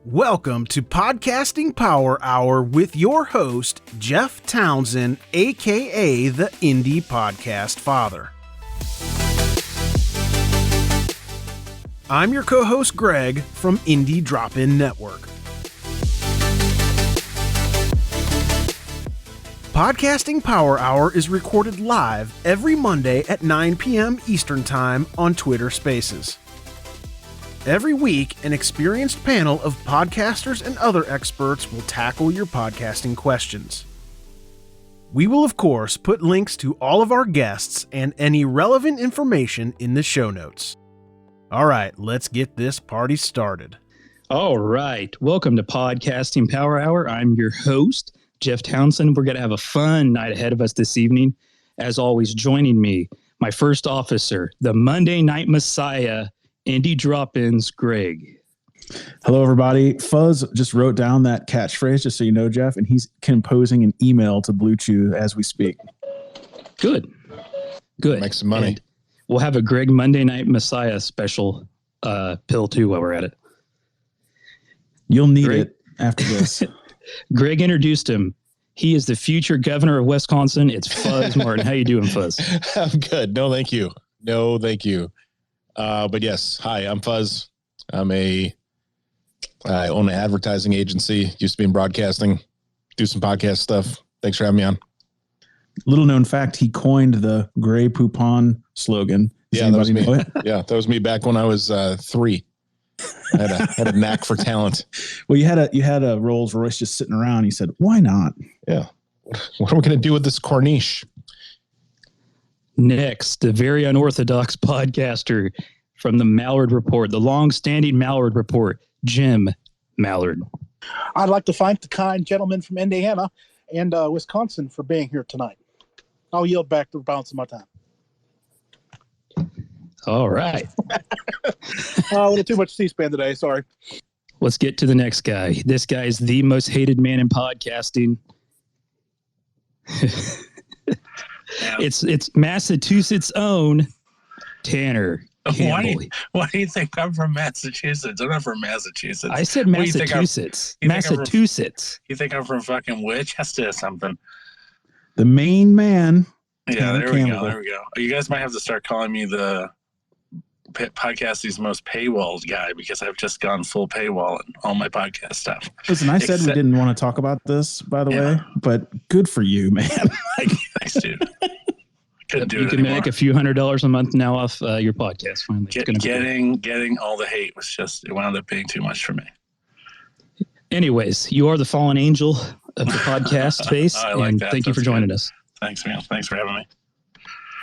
Welcome to Podcasting Power Hour with your host, Jeff Townsend, aka the Indie Podcast Father. I'm your co-host, Greg, from Indie Drop-In Network. Podcasting Power Hour is recorded live every Monday at 9 p.m. Eastern Time on Twitter Spaces. Every week, an experienced panel of podcasters and other experts will tackle your podcasting questions. We will, of course, put links to all of our guests and any relevant information in the show notes. All right, let's get this party started. All right, welcome to Podcasting Power Hour. I'm your host, Jeff Townsend. We're going to have a fun night ahead of us this evening. As always, joining me, my first officer, the Monday Night Messiah, Indie Drop-Ins, Greg. Hello, everybody. Fuzz just wrote down that catchphrase, just so you know, Jeff, and he's composing an email to Blue Chew as we speak. Good. Make some money. And we'll have a Greg Monday Night Messiah special pill, too, while we're at it. You'll need it after this. Greg introduced him. He is the future governor of Wisconsin. It's Fuzz Martin. How you doing, Fuzz? I'm good. No, thank you. But yes, hi, I'm Fuzz. I own an advertising agency, used to be in broadcasting, do some podcast stuff. Thanks for having me on. Little known fact, he coined the Grey Poupon slogan. Yeah, that was me. Yeah, that was me back when I was 3. I had a knack for talent. Well, you had a Rolls Royce just sitting around. You said, why not? Yeah. What are we going to do with this Corniche? Next, the very unorthodox podcaster from the Mallard Report, the long-standing Mallard Report, Jim Mallard. I'd like to thank the kind gentleman from Indiana and Wisconsin for being here tonight. I'll yield back the balance of my time. All right. A little too much C-SPAN today, sorry. Let's get to the next guy. This guy is the most hated man in podcasting. It's Massachusetts' own Tanner Campbell. Why do you think I'm from Massachusetts? I'm not from Massachusetts. I said Massachusetts. Massachusetts. You think I'm from fucking Winchester or something? The main man. Yeah, there we go. You guys might have to start calling me the podcasting's most paywalled guy because I've just gone full paywall and all my podcast stuff. Listen, I said we didn't want to talk about this, by the way, but good for you, man. Thanks, dude. Couldn't do you it can anymore. make a few $100s a month now off your podcast. Finally, getting all the hate was just, it wound up being too much for me. Anyways, you are the fallen angel of the podcast space, and thank you for joining us. Thanks, man. Thanks for having me.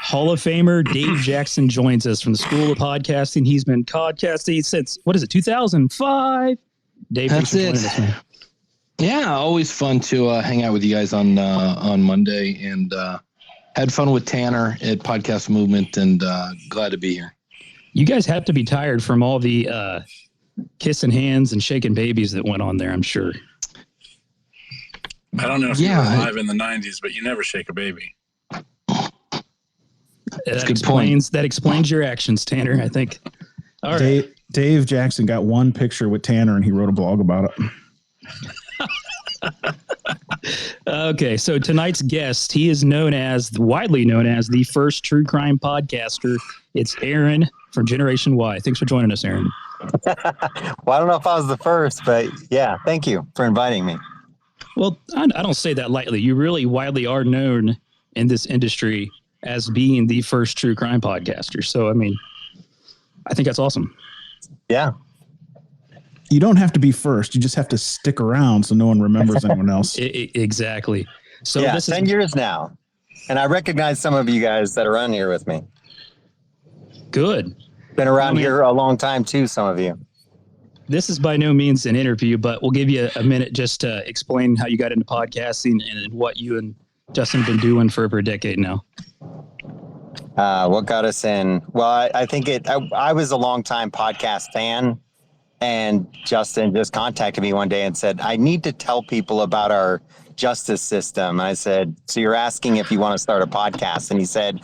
Hall of Famer Dave Jackson joins us from the School of Podcasting. He's been podcasting since, 2005? Dave, thanks for joining us, man. Yeah, always fun to hang out with you guys on Monday, and had fun with Tanner at Podcast Movement, and glad to be here. You guys have to be tired from all the kissing hands and shaking babies that went on there, I'm sure. I don't know if you were alive in the 90s, but you never shake a baby. That explains your actions, Tanner, I think. All right. Dave Jackson got one picture with Tanner, and he wrote a blog about it. Okay, so tonight's guest, he is widely known as the first true crime podcaster. It's Aaron from Generation Y. Thanks for joining us, Aaron. Well, I don't know if I was the first, but yeah, thank you for inviting me. Well, I don't say that lightly. You really widely are known in this industry as being the first true crime podcaster. So, I mean, I think that's awesome. Yeah. You don't have to be first. You just have to stick around so no one remembers anyone else. Exactly. So yeah, this 10 years now. And I recognize some of you guys that are on here with me. Good. Been around here a long time too, some of you. This is by no means an interview, but we'll give you a minute just to explain how you got into podcasting and what you and Justin have been doing for over a decade now. What got us in? Well, I think I was a longtime podcast fan, and Justin just contacted me one day and said, I need to tell people about our justice system. I said, so you're asking if you want to start a podcast? And he said,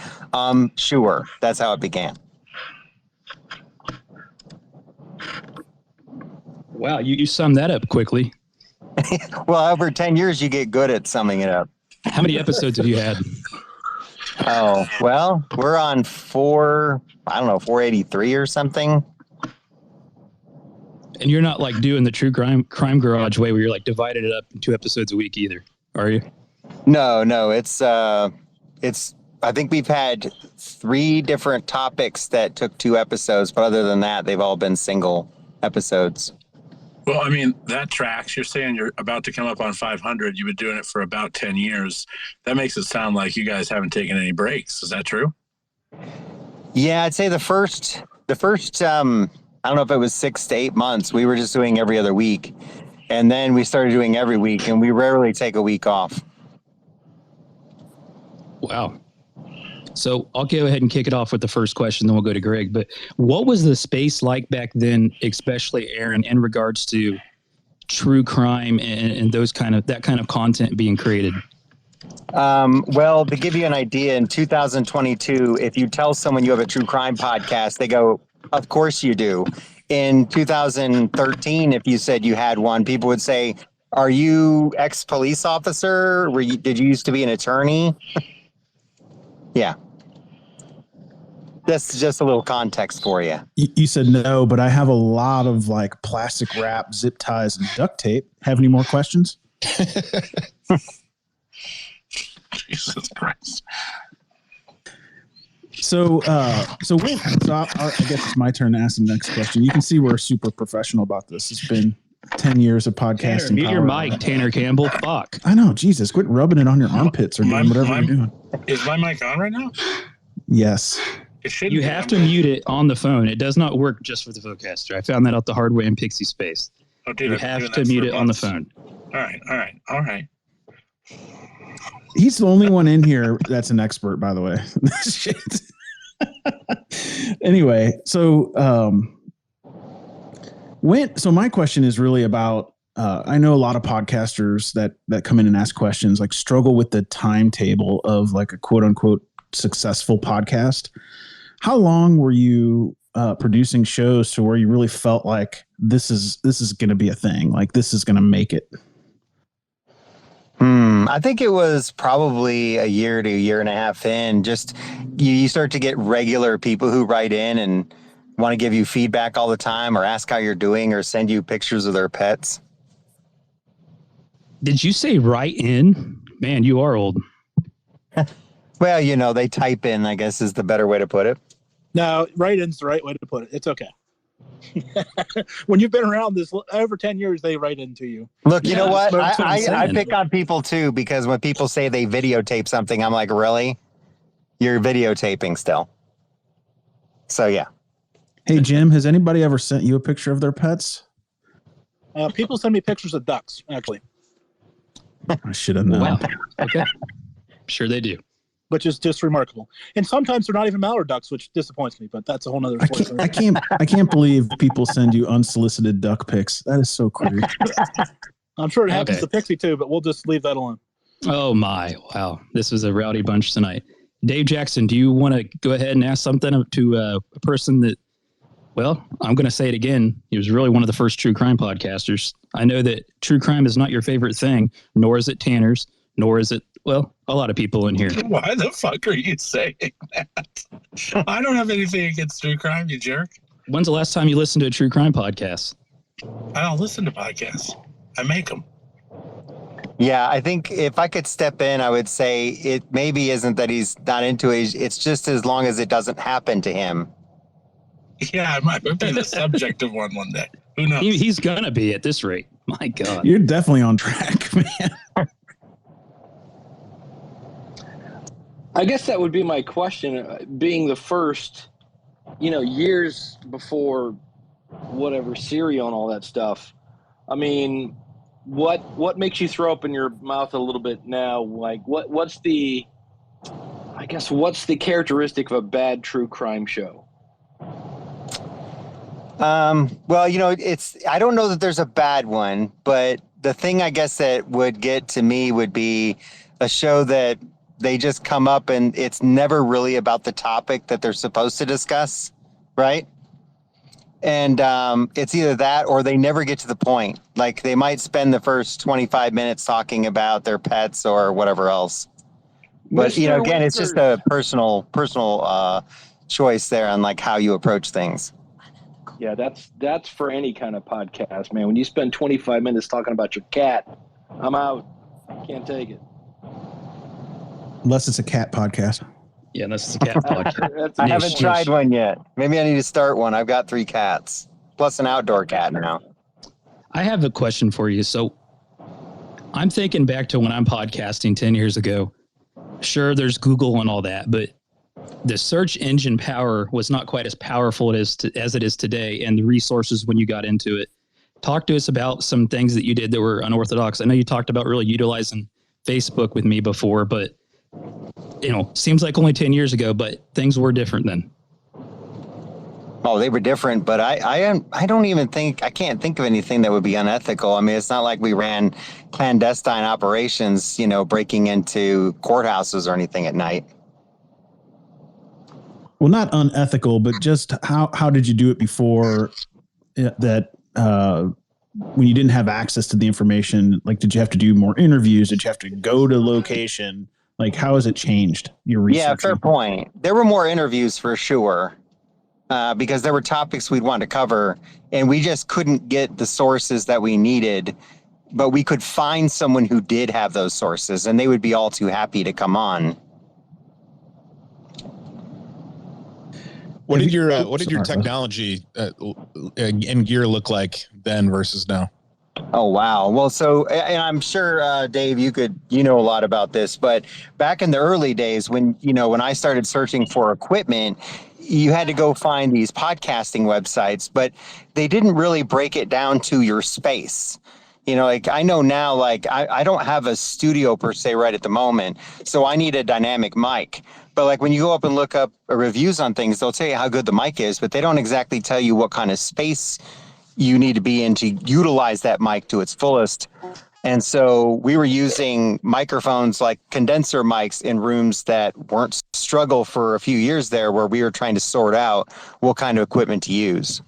sure. That's how it began. Wow, you summed that up quickly. Well, over 10 years, you get good at summing it up. How many episodes have you had? Oh, well, we're on 483 or something. And you're not like doing the true crime garage way where you're like divided it up in 2 episodes a week either, are you? No, it's I think we've had 3 different topics that took 2 episodes, but other than that, they've all been single episodes. Well, I mean, that tracks. You're saying you're about to come up on 500. You've been doing it for about 10 years. That makes it sound like you guys haven't taken any breaks. Is that true? Yeah, I'd say the first I don't know if it was 6 to 8 months, we were just doing every other week. And then we started doing every week, and we rarely take a week off. Wow. So I'll go ahead and kick it off with the first question, then we'll go to Greg. But what was the space like back then, especially Aaron, in regards to true crime and that kind of content being created? Well, to give you an idea, in 2022, if you tell someone you have a true crime podcast, they go, "Of course you do." In 2013, if you said you had one, people would say, "Are you ex-police officer? Did you used to be an attorney?" Yeah. That's just a little context for you. You said no, but I have a lot of like plastic wrap, zip ties, and duct tape. Have any more questions? Jesus Christ. So I guess it's my turn to ask the next question. You can see we're super professional about this. It's been 10 years of podcasting. Tanner, mute your mic, Tanner Campbell. Fuck. I know, Jesus, quit rubbing it on your armpits or doing whatever you're doing. Is my mic on right now? Yes. It should. You have to mute it on the phone. It does not work just for the Vocaster. I found that out the hard way in Pixie Space. Oh, dude, you have to mute it on the phone. All right. He's the only one in here that's an expert, by the way. Shit. Anyway, so my question is really about I know a lot of podcasters that come in and ask questions like struggle with the timetable of like a quote unquote successful podcast. How long were you producing shows to where you really felt like this is going to be a thing, like this is going to make it? I think it was probably a year to a year and a half in. Just you start to get regular people who write in and want to give you feedback all the time or ask how you're doing or send you pictures of their pets. Did you say write in? Man, you are old. Well, they type in, I guess is the better way to put it. No, write-in's the right way to put it. It's okay. When you've been around this over 10 years, they write into you. Look, you know what? I pick on people too, because when people say they videotape something, I'm like, really? You're videotaping still. So, yeah. Hey, Jim, has anybody ever sent you a picture of their pets? People send me pictures of ducks, actually. I should have known. Wow. Okay. Sure they do. Which is just remarkable. And sometimes they're not even mallard ducks, which disappoints me, but that's a whole nother story. I can't believe people send you unsolicited duck pics. That is so crude. I'm sure it happens to Pixie too, but we'll just leave that alone. Oh my. Wow. This was a rowdy bunch tonight. Dave Jackson, do you want to go ahead and ask something to a person that, well, I'm going to say it again. He was really one of the first true crime podcasters. I know that true crime is not your favorite thing, nor is it Tanner's, nor is it, well, a lot of people in here. Why the fuck are you saying that? I don't have anything against true crime, you jerk. When's the last time you listened to a true crime podcast? I don't listen to podcasts. I make them. Yeah, I think if I could step in, I would say it maybe isn't that he's not into it. It's just as long as it doesn't happen to him. Yeah, I might be the subject of one day. Who knows? He's going to be at this rate. My God. You're definitely on track, man. I guess that would be my question. Being the first, years before whatever Serial and all that stuff. I mean, what makes you throw up in your mouth a little bit now? Like, what's the characteristic of a bad true crime show? Well, I don't know that there's a bad one, but the thing I guess that would get to me would be a show that they just come up and it's never really about the topic that they're supposed to discuss, right? And it's either that or they never get to the point. Like they might spend the first 25 minutes talking about their pets or whatever else. But you know, again, it's just a personal choice there on like how you approach things. Yeah, that's for any kind of podcast, man. When you spend 25 minutes talking about your cat, I'm out. Can't take it. Unless it's a cat podcast. Yeah, that's the cat podcast. I haven't tried one yet. Maybe I need to start one. I've got 3 cats, plus an outdoor cat now. I have a question for you. So I'm thinking back to when I'm podcasting 10 years ago. Sure, there's Google and all that, but the search engine power was not quite as powerful as it is today, and the resources when you got into it. Talk to us about some things that you did that were unorthodox. I know you talked about really utilizing Facebook with me before, but you know, seems like only 10 years ago, but things were different then. Oh, they were different, but I can't think of anything that would be unethical. I mean, it's not like we ran clandestine operations, you know, breaking into courthouses or anything at night. Well, not unethical, but just how did you do it before that? When you didn't have access to the information, like, did you have to do more interviews? Did you have to go to location? Like, how has it changed your research? Yeah, fair point. There were more interviews for sure, because there were topics we'd want to cover, and we just couldn't get the sources that we needed. But we could find someone who did have those sources, and they would be all too happy to come on. What did your technology and gear look like then versus now? Oh, wow. Well, so, and I'm sure, Dave, you know a lot about this, but back in the early days when I started searching for equipment, you had to go find these podcasting websites, but they didn't really break it down to your space. You know, like I know now, like I don't have a studio per se right at the moment, so I need a dynamic mic. But like when you go up and look up reviews on things, they'll tell you how good the mic is, but they don't exactly tell you what kind of space you need to be in to utilize that mic to its fullest. And so we were using microphones like condenser mics in rooms that weren't struggle for a few years there, where we were trying to sort out what kind of equipment to use.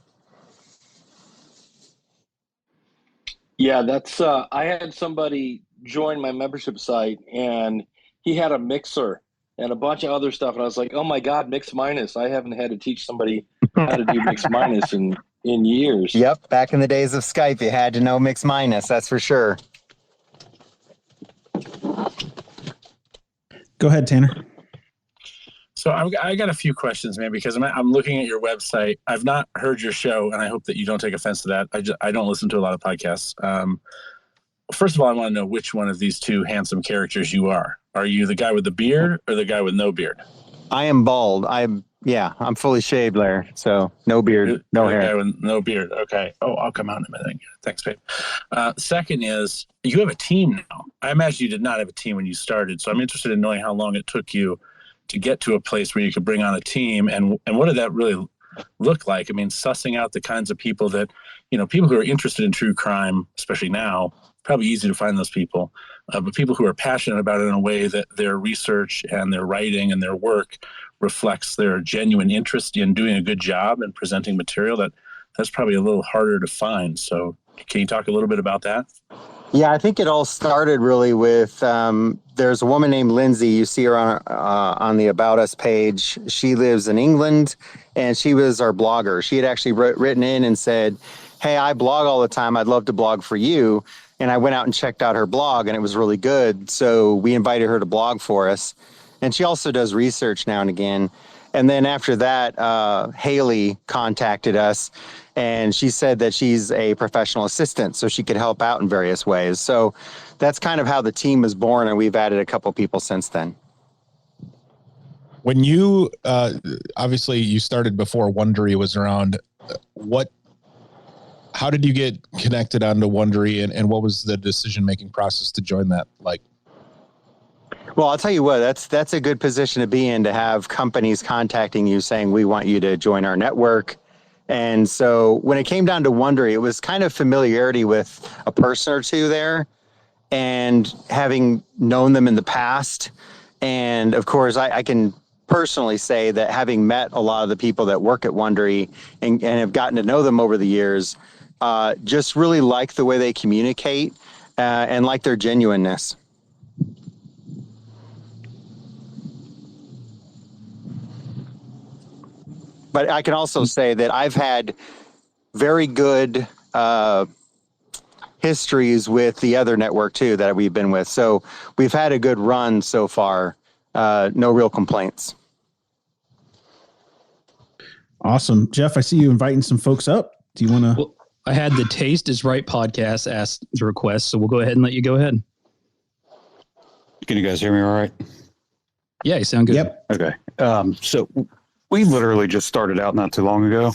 Yeah, that's I had somebody join my membership site, and he had a mixer and a bunch of other stuff, and I was like, oh my God, mix minus. I haven't had to teach somebody how to do mix minus in years. Yep, back in the days of Skype, you had to know mix minus, that's for sure. Go ahead, Tanner. So I got a few questions, man, because I'm looking at your website. I've not heard your show, and I hope that you don't take offense to that. I don't listen to a lot of podcasts. First of all, I want to know which one of these two handsome characters you are. Are you the guy with the beard or the guy with no beard? I am bald. I'm fully shaved there. So no beard, no hair. Guy with no beard. Okay. Oh, I'll come out in a minute. Thanks, babe. Second is, you have a team now. I imagine you did not have a team when you started. So I'm interested in knowing how long it took you to get to a place where you could bring on a team, and what did that really look like? I mean, sussing out the kinds of people that, people who are interested in true crime, especially now, probably easy to find those people, but people who are passionate about it in a way that their research and their writing and their work reflects their genuine interest in doing a good job and presenting material, that's probably a little harder to find. So can you talk a little bit about that? Yeah, I think it all started really with, there's a woman named Lindsay. You see her on the About Us page. She lives in England, and she was our blogger. She had actually written in and said, hey, I blog all the time. I'd love to blog for you. And I went out and checked out her blog, and it was really good. So we invited her to blog for us. And she also does research now and again. And then after that, Haley contacted us, and she said that she's a professional assistant, so she could help out in various ways. So that's kind of how the team was born, and we've added a couple people since then. When you, obviously you started before Wondery was around, how did you get connected onto Wondery, and what was the decision-making process to join that like? Well, I'll tell you what, that's a good position to be in, to have companies contacting you saying, we want you to join our network. And so when it came down to Wondery, it was kind of familiarity with a person or two there, and having known them in the past. And of course, I can personally say that having met a lot of the people that work at Wondery and have gotten to know them over the years, just really like the way they communicate and like their genuineness. But I can also say that I've had very good histories with the other network too that we've been with. So we've had a good run so far. No real complaints. Awesome. Jeff, I see you inviting some folks up. Do you want to? Well, I had the Taste is Right podcast ask the request, so we'll go ahead and let you go ahead. Can you guys hear me all right? Yeah, you sound good. Yep. Okay. So we literally just started out not too long ago.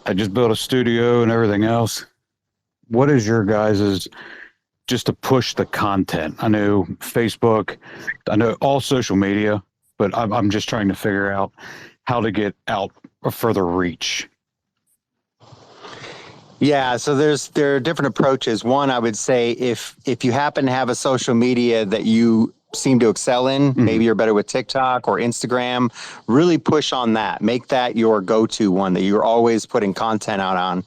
I just built a studio and everything else. What is your guys's just to push the content? I know Facebook, I know all social media, but I'm just trying to figure out how to get out a further reach. Yeah, so there are different approaches. One, I would say if you happen to have a social media that you seem to excel in, maybe you're better with TikTok or Instagram, really push on that. Make that your go-to one that you're always putting content out on.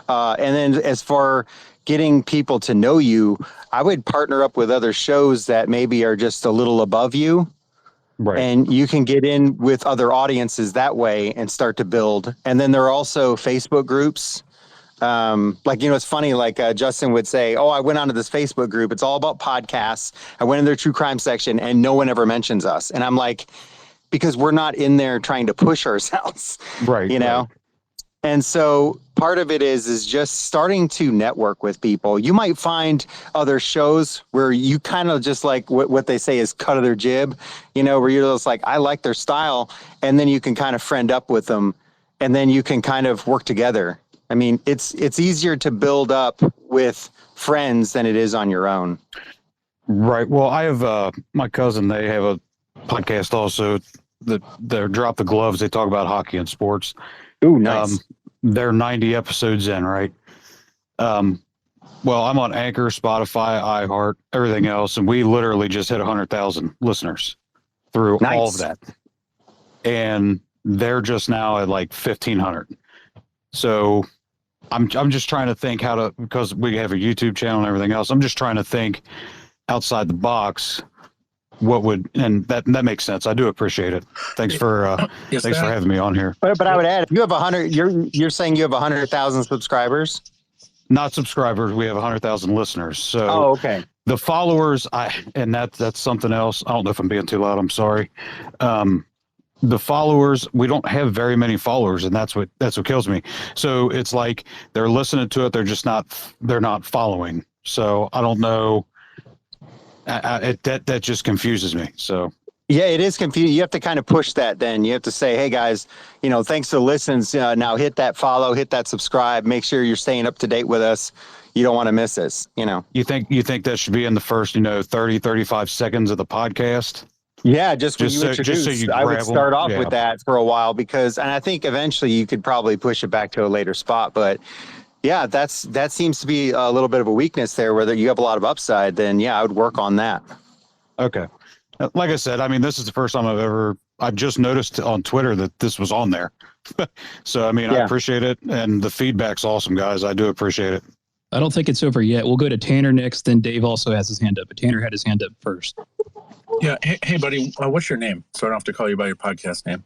And then as for getting people to know you, I would partner up with other shows that maybe are just a little above you. Right. And you can get in with other audiences that way and start to build. And then there are also Facebook groups. It's funny, Justin would say, oh, I went onto this Facebook group. It's all about podcasts. I went in their true crime section and no one ever mentions us. And I'm like, because we're not in there trying to push ourselves, Right. you know? Right. And so part of it is just starting to network with people. You might find other shows where you kind of just like what they say is cut of their jib, where you're just like, I like their style. And then you can kind of friend up with them and then you can kind of work together. I mean, it's easier to build up with friends than it is on your own. Right. Well, I have my cousin, they have a podcast also that they're Drop the Gloves. They talk about hockey and sports. Ooh, nice. They're 90 episodes in, right? Well, I'm on Anchor, Spotify, iHeart, everything else, and we literally just hit 100,000 listeners through all of that. And they're just now at like 1,500. So I'm just trying to think how to, because we have a YouTube channel and everything else. I'm just trying to think outside the box. What would, and that makes sense. I do appreciate it. Thanks for thanks for having me on here. But I would add, if you have 100, you're saying you have 100,000 subscribers? Not subscribers. We have 100,000 listeners. So okay. The followers, that's something else. I don't know if I'm being too loud. I'm sorry. The followers, we don't have very many followers, and that's what kills me. So it's like they're listening to it, they're not following. So I don't know. That just confuses me. So yeah, it is confusing. You have to kind of push that. Then you have to say, hey guys, thanks for the listens. Now hit that follow, hit that subscribe. Make sure you're staying up to date with us. You don't want to miss us. You think that should be in the first 30, 35 seconds of the podcast? Yeah, just when you introduce, I would start off with that for a while and I think eventually you could probably push it back to a later spot. But yeah, that seems to be a little bit of a weakness there, whether you have a lot of upside, then yeah, I would work on that. Okay. Like I said, I mean, this is the first time I've just noticed on Twitter that this was on there. So, I mean, I appreciate it. And the feedback's awesome, guys. I do appreciate it. I don't think it's over yet. We'll go to Tanner next, then Dave also has his hand up, but Tanner had his hand up first. Yeah. Hey buddy, what's your name? So I don't have to call you by your podcast name.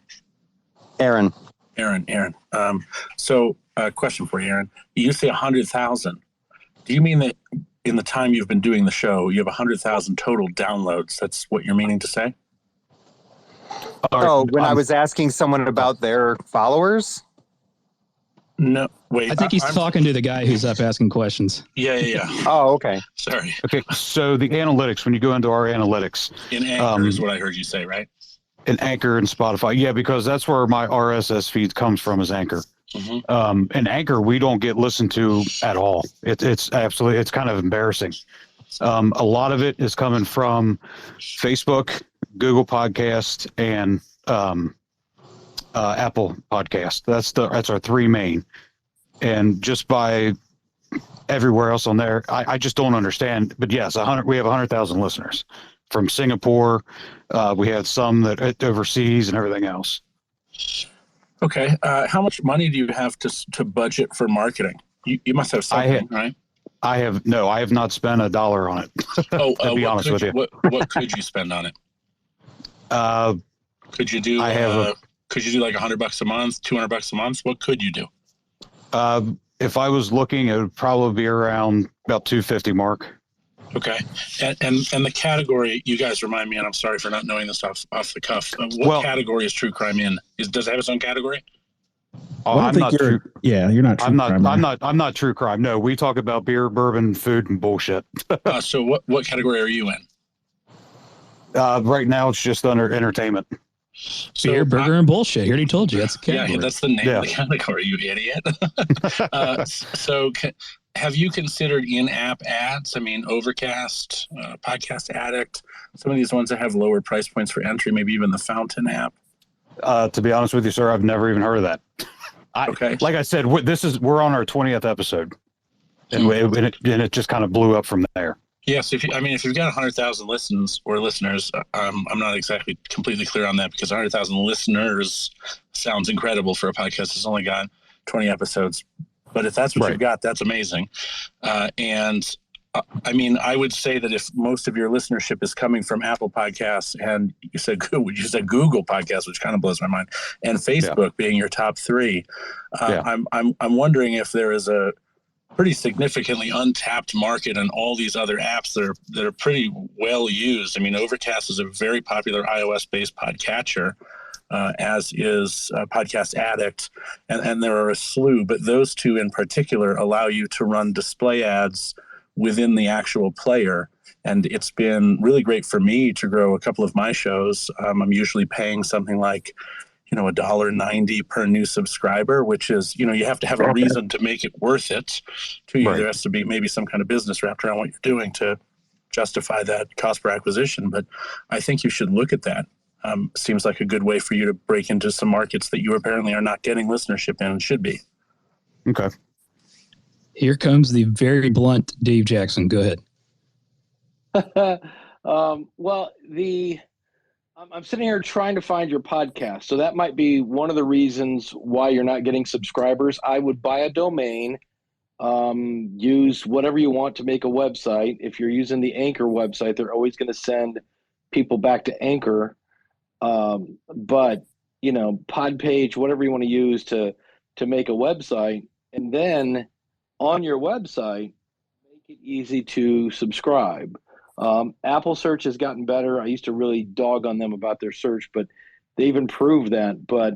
Aaron. So question for you, Aaron. You say 100,000. Do you mean that in the time you've been doing the show, you have 100,000 total downloads? That's what you're meaning to say? Oh, when I was asking someone about their followers? No, wait. I think he's talking to the guy who's up asking questions. Yeah. Oh, okay. Sorry. Okay, so the analytics, when you go into our analytics. In Anchor is what I heard you say, right? In Anchor and Spotify. Yeah, because that's where my RSS feed comes from, is Anchor. Mm-hmm. In Anchor, we don't get listened to at all. It's absolutely, it's kind of embarrassing. A lot of it is coming from Facebook, Google Podcast, and Apple Podcast. That's our three main. And just by everywhere else on there, I just don't understand. But yes, we have 100,000 listeners. from Singapore. We had some that overseas and everything else. Okay. How much money do you have to budget for marketing? You must have something, right? I have not spent $1 on it. To be honest with you. What could you spend on it? Could you do like $100 a month, $200 a month? What could you do? If I was looking, it would probably be around about $250 mark. Okay. And the category, you guys remind me, and I'm sorry for not knowing this off the cuff. What category is true crime in? Does it have its own category? I'm not true. Yeah, you're not true crime. I'm not true crime. No, we talk about beer, bourbon, food, and bullshit. So what category are you in? Right now, it's just under entertainment. So beer, burger, and bullshit. I already told you that's the category. Yeah, that's the name of the category, you idiot. So have you considered in-app ads? I mean, Overcast, Podcast Addict, some of these ones that have lower price points for entry, maybe even the Fountain app. To be honest with you, sir, I've never even heard of that. Okay. Like I said, we're on our 20th episode, and it just kind of blew up from there. Yes, if you've got 100,000 listeners, I'm not exactly completely clear on that because 100,000 listeners sounds incredible for a podcast that's only got 20 episodes. But if that's what you've got, that's amazing. I would say that if most of your listenership is coming from Apple Podcasts, and you said Google Podcasts, which kind of blows my mind, and Facebook being your top three, I'm wondering if there is a pretty significantly untapped market and all these other apps that are pretty well used. I mean, Overcast is a very popular iOS-based podcatcher, as is Podcast Addict, and there are a slew, but those two in particular allow you to run display ads within the actual player. And it's been really great for me to grow a couple of my shows. I'm usually paying something like, $1.90 per new subscriber, which is, you have to have a reason to make it worth it to you. There has to be maybe some kind of business wrapped around what you're doing to justify that cost per acquisition. But I think you should look at that. Seems like a good way for you to break into some markets that you apparently are not getting listenership in and should be. Okay. Here comes the very blunt Dave Jackson. Go ahead. I'm sitting here trying to find your podcast. So that might be one of the reasons why you're not getting subscribers. I would buy a domain, use whatever you want to make a website. If you're using the Anchor website, they're always going to send people back to Anchor. But Podpage, whatever you want to use to make a website, and then on your website, make it easy to subscribe. Apple search has gotten better. I used to really dog on them about their search, but they've improved that. But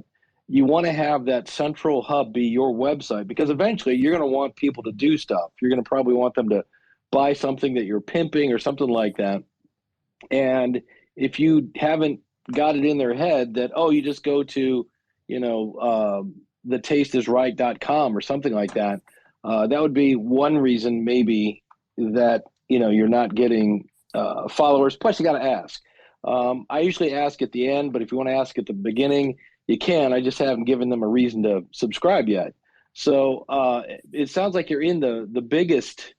you want to have that central hub be your website, because eventually you're going to want people to do stuff. You're going to probably want them to buy something that you're pimping or something like that. And if you haven't got it in their head that, you just go to, thetasteisright.com or something like that, that would be one reason maybe that, you're not getting followers. Plus, you got to ask. I usually ask at the end, but if you want to ask at the beginning, you can. I just haven't given them a reason to subscribe yet. So it sounds like you're in the biggest,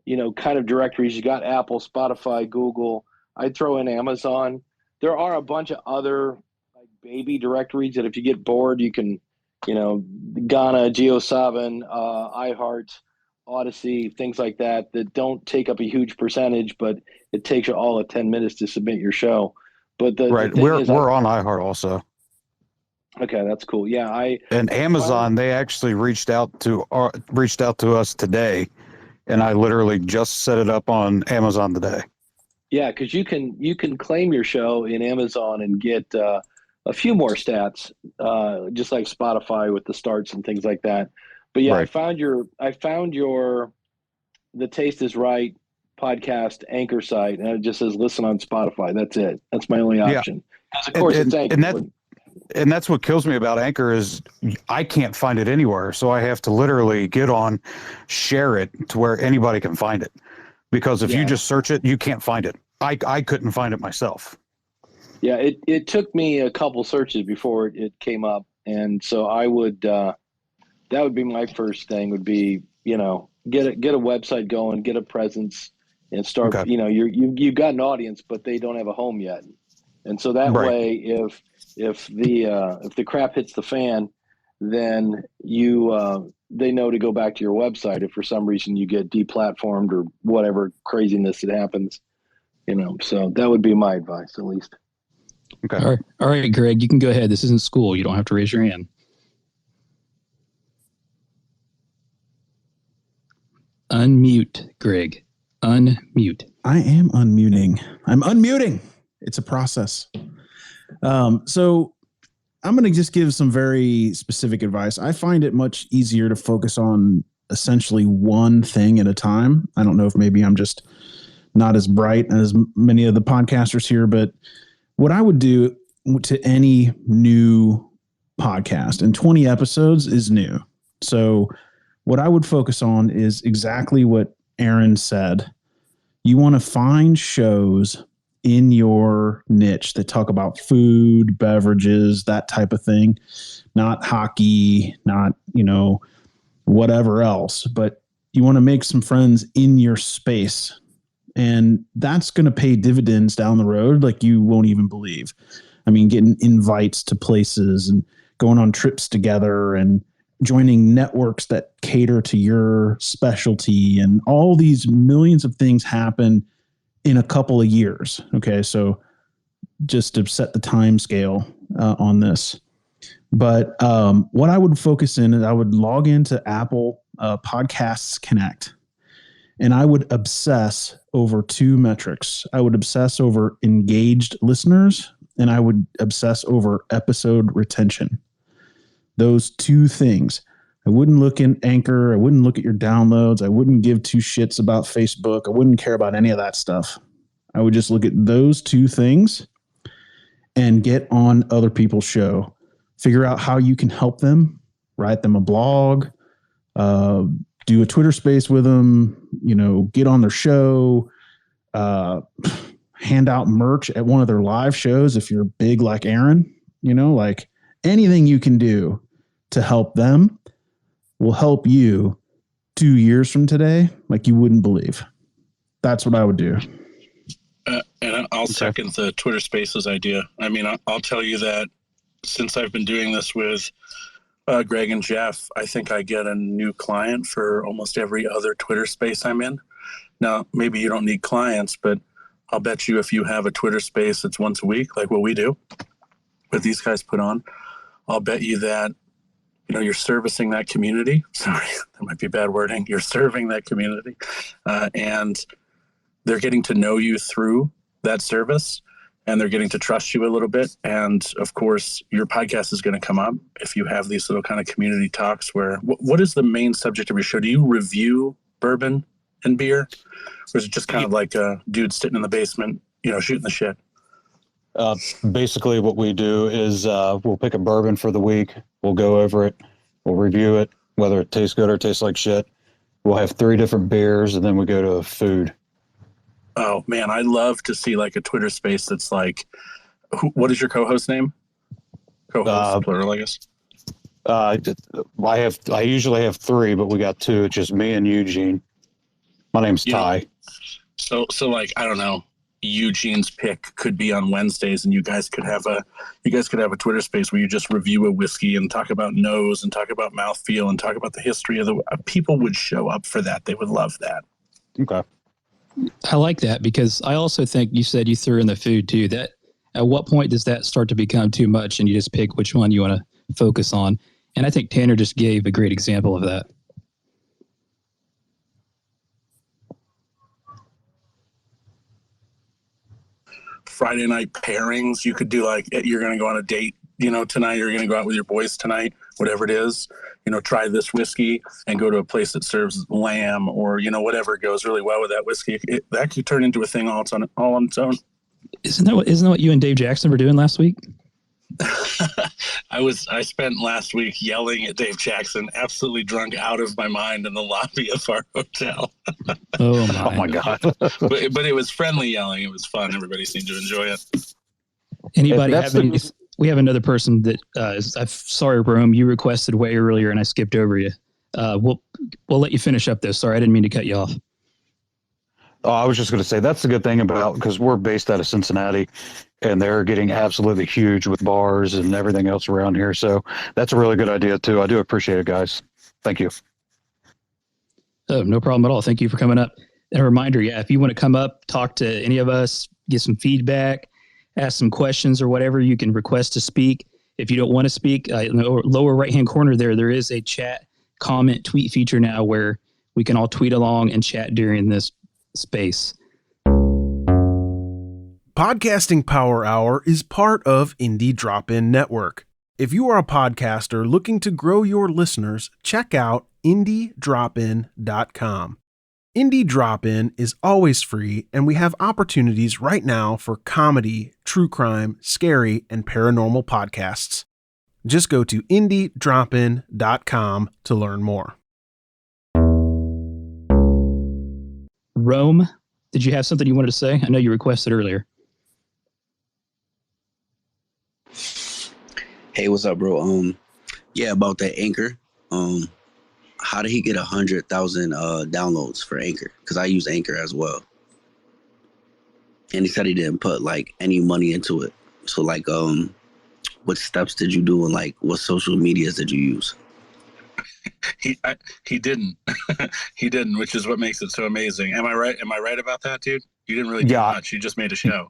kind of directories. You got Apple, Spotify, Google. I'd throw in Amazon. There are a bunch of other like baby directories that if you get bored, you can, Ghana, JioSaavn, iHeart, Odyssey, things like that don't take up a huge percentage, but it takes you all of 10 minutes to submit your show. But we're on iHeart also. Okay, that's cool. Yeah, and Amazon, they actually reached out to us today, and I literally just set it up on Amazon today. Yeah, because you can claim your show in Amazon and get a few more stats, just like Spotify with the starts and things like that. But yeah, I found your The Taste is Right podcast Anchor site, and it just says listen on Spotify. That's it. That's my only option. Because of course it's Anchor. And that's what kills me about Anchor is I can't find it anywhere. So I have to literally get on, share it to where anybody can find it. Because if you just search it, you can't find it. I couldn't find it myself. Yeah, it took me a couple searches before it came up. And so I would that would be my first thing would be, get a website going, get a presence, and start. Okay. You know, you've got an audience, but they don't have a home yet, and so that Right. way, if the crap hits the fan, then they know to go back to your website if for some reason you get deplatformed or whatever craziness that happens. You know, so that would be my advice, at least. Okay. All right, Greg, you can go ahead. This isn't school. You don't have to raise your hand. Unmute, Greg. Unmute. I am unmuting. I'm unmuting. It's a process. So I'm going to just give some very specific advice. I find it much easier to focus on essentially one thing at a time. I don't know if maybe I'm just not as bright as many of the podcasters here, but what I would do to any new podcast, and 20 episodes is new. So what I would focus on is exactly what Aaron said. You want to find shows in your niche that talk about food, beverages, that type of thing, not hockey, not, whatever else, but you want to make some friends in your space. And that's going to pay dividends down the road like you won't even believe. I mean, getting invites to places and going on trips together and joining networks that cater to your specialty, and all these millions of things happen in a couple of years. Okay, so just to set the time scale on this. But what I would focus in is I would log into Apple Podcasts Connect, and I would obsess over two metrics. I would obsess over engaged listeners, and I would obsess over episode retention. Those two things. I wouldn't look in Anchor. I wouldn't look at your downloads. I wouldn't give two shits about Facebook. I wouldn't care about any of that stuff. I would just look at those two things and get on other people's show. Figure out how you can help them, write them a blog, do a Twitter space with them, get on their show, hand out merch at one of their live shows if you're big like Aaron, like anything you can do to help them will help you 2 years from today like you wouldn't believe. That's what I would do. And I'll second the Twitter Spaces idea. I mean, I'll tell you that since I've been doing this with Greg and Jeff, I think I get a new client for almost every other Twitter space I'm in. Now, maybe you don't need clients, but I'll bet you if you have a Twitter space that's once a week, like what we do, what these guys put on, I'll bet you that you're servicing that community. Sorry, that might be bad wording. You're serving that community, and they're getting to know you through that service, and they're getting to trust you a little bit. And of course, your podcast is going to come up if you have these little kind of community talks where, what is the main subject of your show? Do you review bourbon and beer? Or is it just kind of like a dude sitting in the basement, shooting the shit? Basically what we do is we'll pick a bourbon for the week. We'll go over it. We'll review it, whether it tastes good or tastes like shit. We'll have 3 different beers, and then we go to food. Oh, man, I love to see like a Twitter space that's like, what is your co-host name? Co-host, plural, I guess. I usually have 3, but we got 2. It's just me and Eugene. My name's Ty. So like, I don't know, Eugene's pick could be on Wednesdays, and you guys could have a Twitter space where you just review a whiskey and talk about nose and talk about mouthfeel and talk about the history of the people would show up for that. They would love that. Okay. I like that, because I also think you said you threw in the food too. That at what point does that start to become too much and you just pick which one you want to focus on? And I think Tanner just gave a great example of that. Friday night pairings. You could do like, you're going to go on a date, tonight, you're going to go out with your boys tonight, whatever it is, try this whiskey and go to a place that serves lamb or, whatever goes really well with that whiskey. That could turn into a thing all on its own. Isn't that what you and Dave Jackson were doing last week? I spent last week yelling at Dave Jackson, absolutely drunk out of my mind in the lobby of our hotel. Oh my God. but it was friendly yelling. It was fun. Everybody seemed to enjoy it. Anybody have any? We have another person that I'm sorry, Rome, you requested way earlier and I skipped over you. We'll let you finish up though. Sorry, I didn't mean to cut you off. Oh, I was just going to say that's the good thing about, because we're based out of Cincinnati and they're getting absolutely huge with bars and everything else around here. So that's a really good idea too. I do appreciate it, guys. Thank you. Oh, no problem at all. Thank you for coming up. And a reminder, yeah, if you want to come up, talk to any of us, get some feedback, ask some questions or whatever, you can request to speak. If you don't want to speak, in the lower right-hand corner there is a chat, comment, tweet feature now where we can all tweet along and chat during this space. Podcasting Power Hour is part of Indie Drop-In Network. If you are a podcaster looking to grow your listeners, check out IndieDropIn.com. Indie Drop-In is always free, and we have opportunities right now for comedy, true crime, scary, and paranormal podcasts. Just go to IndieDropIn.com to learn more. Rome, did you have something you wanted to say? I know you requested earlier. Hey, what's up, bro? Yeah, about that Anchor. How did he get 100,000 downloads for Anchor? Because I use Anchor as well. And he said he didn't put like any money into it. So like, what steps did you do and like what social medias did you use? He didn't. He didn't, which is what makes it so amazing. Am I right? Am I right about that, dude? You didn't really do much. You just made a show.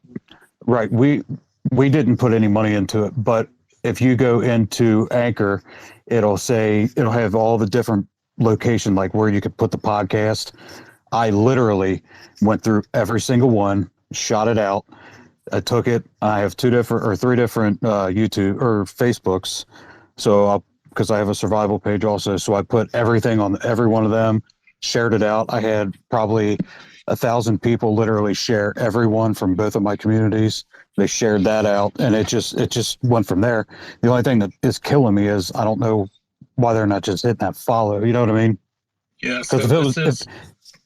Right. We didn't put any money into it, but if you go into Anchor, it'll have all the different location, like where you could put the podcast. I literally went through every single one, shot it out. I took it. I have three different YouTube or Facebooks. So because I have a survival page also. So I put everything on every one of them, shared it out. I had probably 1,000 people literally share every one from both of my communities. They shared that out, and it just went from there. The only thing that is killing me is I don't know why they're not just hitting that follow. You know what I mean? Yeah. Because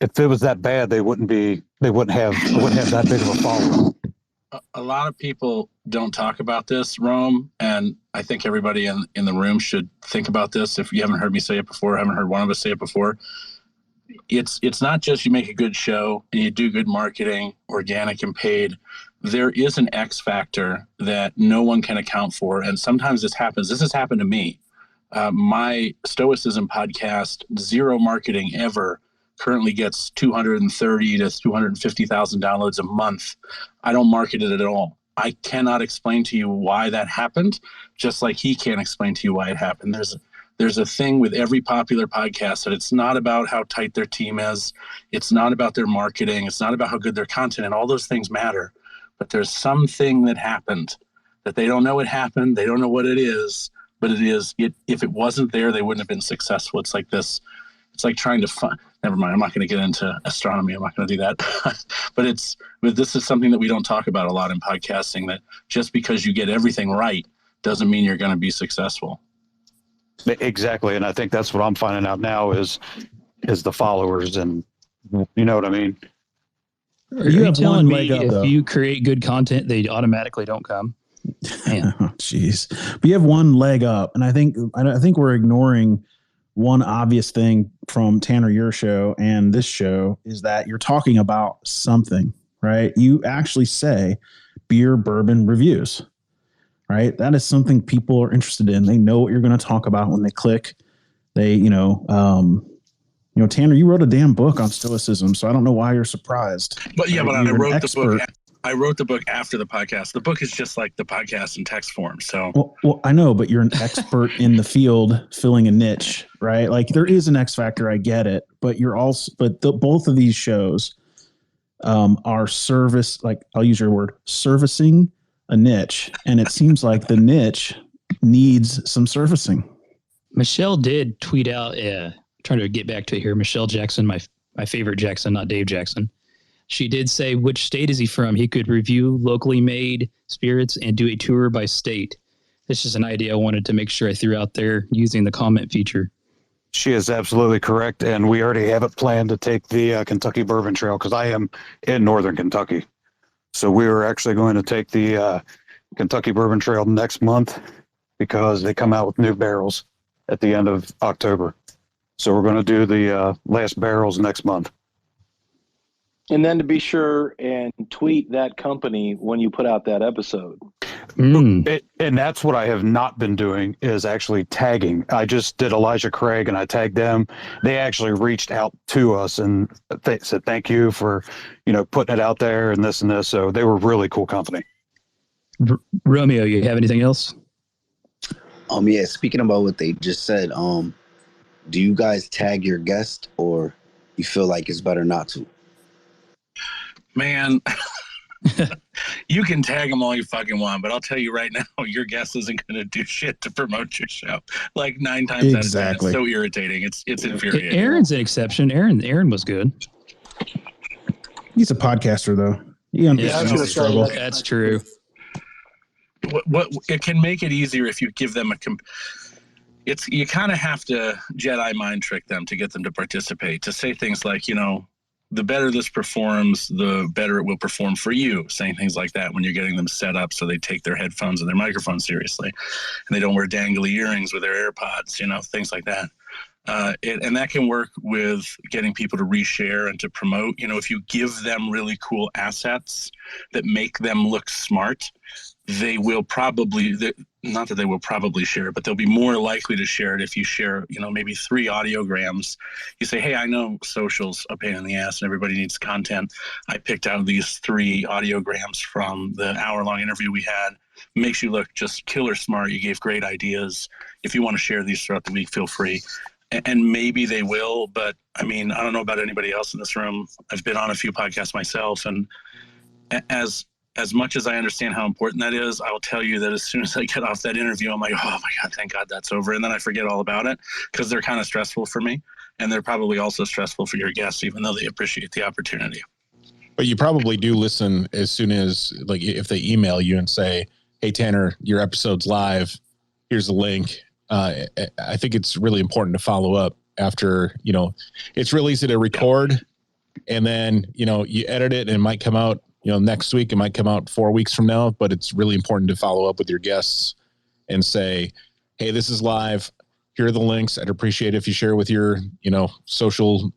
if it was that bad, they wouldn't have that big of a follow. A lot of people don't talk about this, Rome, and I think everybody in the room should think about this. If you haven't heard me say it before, haven't heard one of us say it before, it's not just you make a good show and you do good marketing, organic and paid. There is an X factor that no one can account for, and sometimes this happens. This has happened to me. My Stoicism podcast, zero marketing ever, currently gets 230 to 250,000 downloads a month. I don't market it at all. I cannot explain to you why that happened, just like he can't explain to you why it happened. There's a thing with every popular podcast that it's not about how tight their team is. It's not about their marketing. It's not about how good their content, and all those things matter. But there's something that happened that they don't know it happened. They don't know what it is, but it is. If it wasn't there, they wouldn't have been successful. It's like this. It's like trying to find. Never mind. I'm not going to get into astronomy. I'm not going to do that. But this is something that we don't talk about a lot in podcasting. That just because you get everything right doesn't mean you're going to be successful. Exactly, and I think that's what I'm finding out now is the followers, and you know what I mean. Are you telling me if you create good content, they automatically don't come? Man. Oh, jeez. But you have one leg up, and I think we're ignoring one obvious thing from Tanner, your show, and this show is that you're talking about something, right? You actually say beer bourbon reviews, right? That is something people are interested in. They know what you're going to talk about when they click. They, Tanner, you wrote a damn book on Stoicism, so I don't know why you're surprised. But yeah, but I wrote the book. I wrote the book after the podcast. The book is just like the podcast in text form. So well, I know, but you're an expert in the field, filling a niche, right? Like there is an X factor. I get it, but both of these shows are service. Like I'll use your word, servicing a niche, and it seems like the niche needs some servicing. Michelle did tweet out. Trying to get back to it here. Michelle Jackson, my favorite Jackson, not Dave Jackson. She did say, which state is he from? He could review locally made spirits and do a tour by state. This is an idea I wanted to make sure I threw out there using the comment feature. She is absolutely correct. And we already have it planned to take the Kentucky Bourbon Trail because I am in Northern Kentucky. So we were actually going to take the Kentucky Bourbon Trail next month because they come out with new barrels at the end of October. So we're going to do the last barrels next month. And then to be sure and tweet that company when you put out that episode. And that's what I have not been doing, is actually tagging. I just did Elijah Craig and I tagged them. They actually reached out to us and said, thank you for, putting it out there and this and this. So they were really cool company. Romeo, you have anything else? Yeah, speaking about what they just said, do you guys tag your guest, or you feel like it's better not to? Man, you can tag them all you fucking want, but I'll tell you right now, your guest isn't going to do shit to promote your show. Like 9 times out of 10, it's so irritating. It's infuriating. Aaron's an exception. Aaron was good. He's a podcaster, though. He understands the struggle. That's true. What it can make it easier if you give them you kind of have to Jedi mind trick them to get them to participate, to say things like, the better this performs, the better it will perform for you. Saying things like that when you're getting them set up so they take their headphones and their microphones seriously, and they don't wear dangly earrings with their AirPods, things like that. And that can work with getting people to reshare and to promote. If you give them really cool assets that make them look smart, they will probably, not that they will probably share, but they'll be more likely to share it if you share, maybe 3 audiograms. You say, hey, I know social's a pain in the ass and everybody needs content. I picked out these 3 audiograms from the hour-long interview we had. Makes you look just killer smart. You gave great ideas. If you want to share these throughout the week, feel free. And maybe they will, but I don't know about anybody else in this room. I've been on a few podcasts myself, and as much as I understand how important that is, I will tell you that as soon as I get off that interview, I'm like, oh my God, thank God that's over. And then I forget all about it because they're kind of stressful for me. And they're probably also stressful for your guests, even though they appreciate the opportunity. But you probably do listen as soon as, like, if they email you and say, hey, Tanner, your episode's live. Here's the link. I think it's really important to follow up after, it's real easy to record and then, you edit it and it might come out, next week. It might come out 4 weeks from now, but it's really important to follow up with your guests and say, hey, this is live. Here are the links. I'd appreciate it if you share with your, social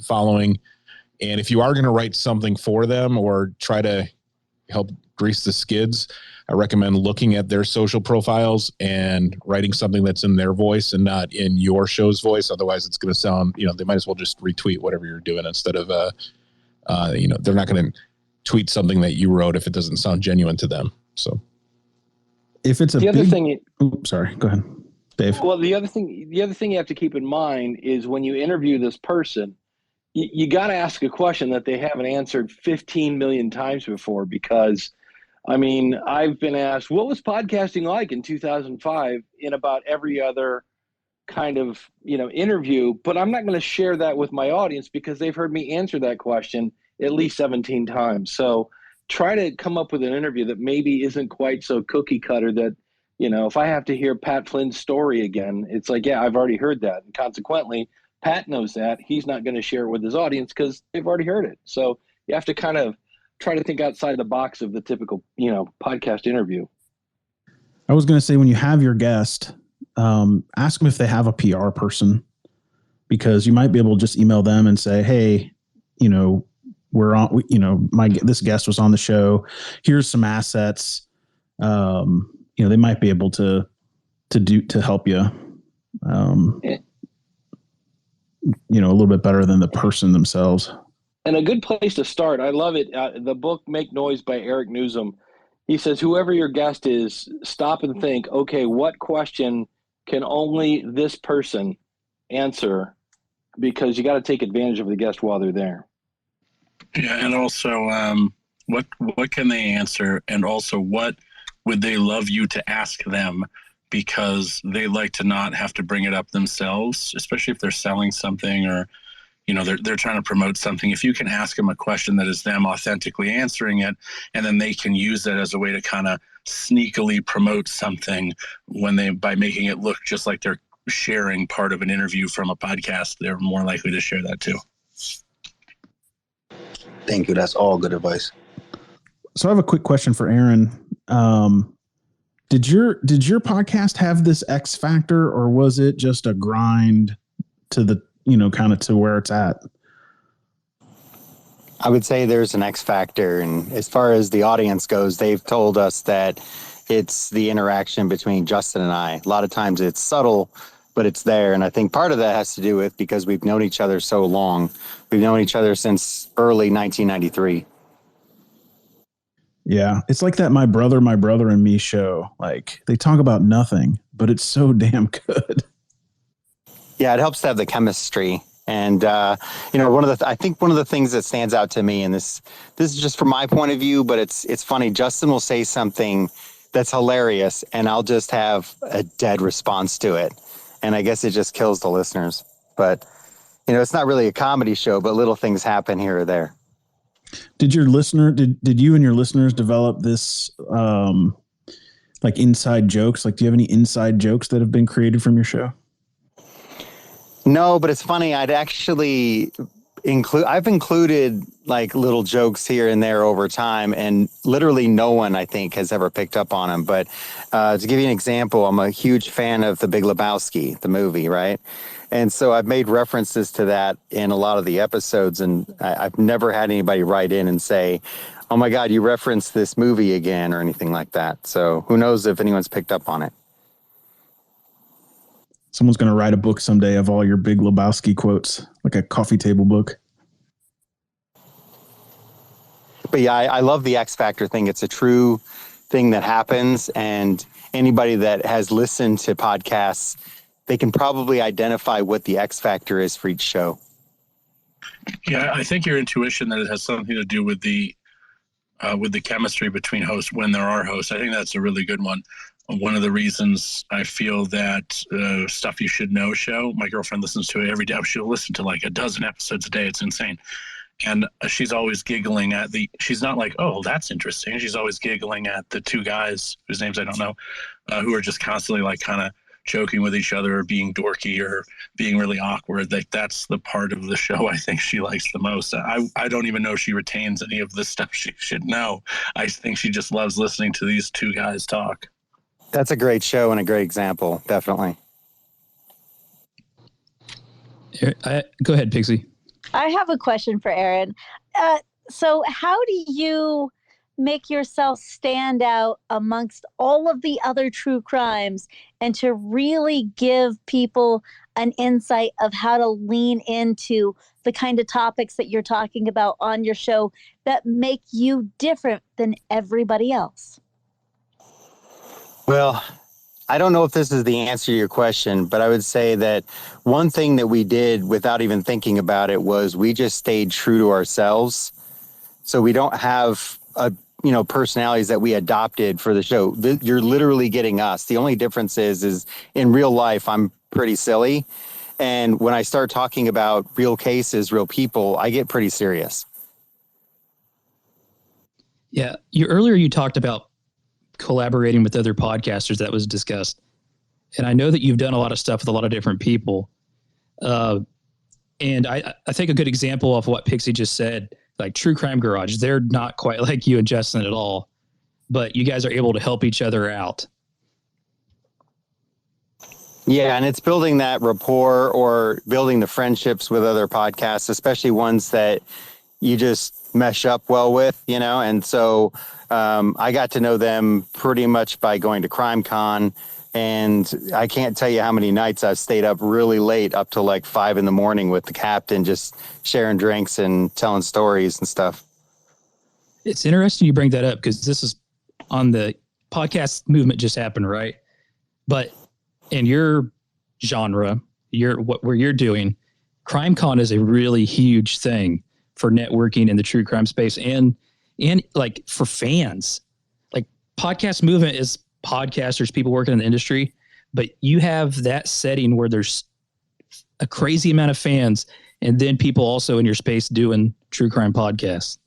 following. And if you are going to write something for them or try to help grease the skids, I recommend looking at their social profiles and writing something that's in their voice and not in your show's voice. Otherwise, it's going to sound, they might as well just retweet whatever you're doing instead of, they're not going to tweet something that you wrote if it doesn't sound genuine to them. So if it's other thing, sorry, go ahead, Dave. Well, the other thing you have to keep in mind is when you interview this person, you got to ask a question that they haven't answered 15 million times before, because I've been asked, what was podcasting like in 2005 in about every other kind of, interview, but I'm not going to share that with my audience because they've heard me answer that question at least 17 times. So try to come up with an interview that maybe isn't quite so cookie cutter that, if I have to hear Pat Flynn's story again, it's like, yeah, I've already heard that. And consequently, Pat knows that. He's not going to share it with his audience because they've already heard it. So you have to kind of try to think outside the box of the typical, podcast interview. I was going to say, when you have your guest, ask them if they have a PR person, because you might be able to just email them and say, hey, we're on, this guest was on the show. Here's some assets. They might be able to help you, a little bit better than the person themselves. And a good place to start, I love it. The book Make Noise by Eric Newsom. He says, whoever your guest is, stop and think, okay, what question can only this person answer? Because you got to take advantage of the guest while they're there. Yeah, and also, what can they answer, and also what would they love you to ask them, because they like to not have to bring it up themselves, especially if they're selling something or they're trying to promote something. If you can ask them a question that is them authentically answering it, and then they can use that as a way to kind of sneakily promote something by making it look just like they're sharing part of an interview from a podcast, they're more likely to share that too. Thank you. That's all good advice. So I have a quick question for Aaron. Did your podcast have this X factor, or was it just a grind to the, kind of to where it's at? I would say there's an X factor. And as far as the audience goes, they've told us that it's the interaction between Justin and I. A lot of times it's subtle, but it's there. And I think part of that has to do with because we've known each other so long. We've known each other since early 1993. Yeah, it's like that my brother and me show. Like they talk about nothing, but it's so damn good. Yeah, it helps to have the chemistry. And I think one of the things that stands out to me, and this is just from my point of view, but it's funny. Justin will say something that's hilarious, and I'll just have a dead response to it, and I guess it just kills the listeners. But it's not really a comedy show, but little things happen here or there. Did you and your listeners develop this like inside jokes? Like, do you have any inside jokes that have been created from your show? No, but it's funny. I've included like little jokes here and there over time, and literally no one, I think, has ever picked up on them. But to give you an example, I'm a huge fan of The Big Lebowski, the movie, right? And so I've made references to that in a lot of the episodes, and I've never had anybody write in and say, "Oh my God, you referenced this movie again," or anything like that. So who knows if anyone's picked up on it. Someone's going to write a book someday of all your Big Lebowski quotes, like a coffee table book. But yeah, I love the X Factor thing. It's a true thing that happens. And anybody that has listened to podcasts, they can probably identify what the X Factor is for each show. Yeah, I think your intuition that it has something to do with the chemistry between hosts when there are hosts. I think that's a really good one. One of the reasons I feel that Stuff You Should Know show, my girlfriend listens to it every day. She'll listen to like a dozen episodes a day. It's insane. And she's always giggling at she's not like, oh, that's interesting. She's always giggling at the two guys whose names I don't know, who are just constantly like kind of joking with each other or being dorky or being really awkward. Like that's the part of the show I think she likes the most. I don't even know if she retains any of the stuff she should know. I think she just loves listening to these two guys talk. That's a great show and a great example, definitely. Go ahead, Pixie. I have a question for Aaron. So how do you make yourself stand out amongst all of the other true crimes and to really give people an insight of how to lean into the kind of topics that you're talking about on your show that make you different than everybody else? Well, I don't know if this is the answer to your question, but I would say that one thing that we did without even thinking about it was we just stayed true to ourselves. So we don't have personalities that we adopted for the show. You're literally getting us. The only difference is in real life, I'm pretty silly. And when I start talking about real cases, real people, I get pretty serious. Yeah. Earlier you talked about collaborating with other podcasters. That was discussed. And I know that you've done a lot of stuff with a lot of different people. And I think a good example of what Pixie just said, like True Crime Garage, they're not quite like you and Justin at all, but you guys are able to help each other out. Yeah, and it's building that rapport or building the friendships with other podcasts, especially ones that you just mesh up well with, and so I got to know them pretty much by going to CrimeCon, and I can't tell you how many nights I've stayed up really late, up to like 5 a.m. with the captain, just sharing drinks and telling stories and stuff. It's interesting you bring that up because this is on the podcast movement just happened, right? But in your genre, where you're doing, CrimeCon is a really huge thing for networking in the true crime space and like for fans. Like podcast movement is podcasters, people working in the industry, but you have that setting where there's a crazy amount of fans and then people also in your space doing true crime podcasts.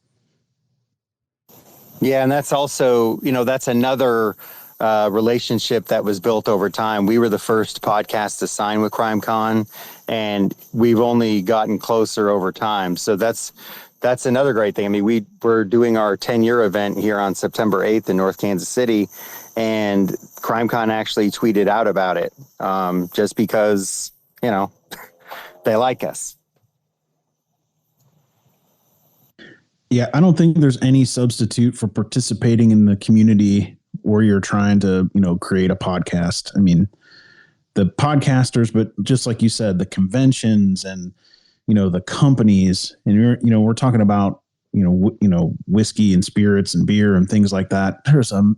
Yeah, and that's also, that's another relationship that was built over time. We were the first podcast to sign with CrimeCon, and we've only gotten closer over time. So that's another great thing. I mean, we're doing our 10-year event here on September 8th in North Kansas City, and CrimeCon actually tweeted out about it just because, they like us. Yeah, I don't think there's any substitute for participating in the community where you're trying to, create a podcast. I mean, the podcasters, but just like you said, the conventions and, the companies, and we're talking about, whiskey and spirits and beer and things like that.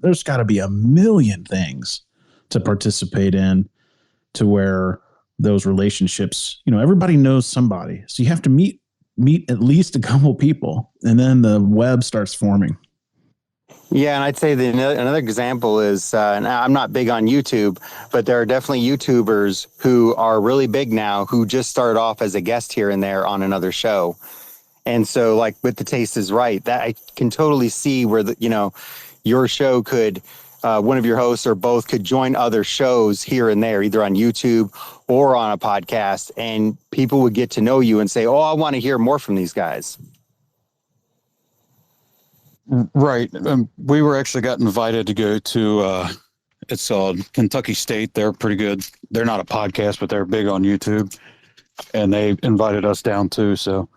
There's got to be a million things to participate in to where those relationships, everybody knows somebody. So you have to meet at least a couple people, and then the web starts forming. Yeah, and I'd say that another example is, and I'm not big on YouTube, but there are definitely YouTubers who are really big now who just started off as a guest here and there on another show. And so, like with The Taste is Right, that I can totally see where your show could, one of your hosts or both could join other shows here and there, either on YouTube or on a podcast, and people would get to know you and say, "Oh, I want to hear more from these guys." Right. We were actually got invited to go to, it's Kentucky State. They're pretty good. They're not a podcast, but they're big on YouTube, and they invited us down too. So,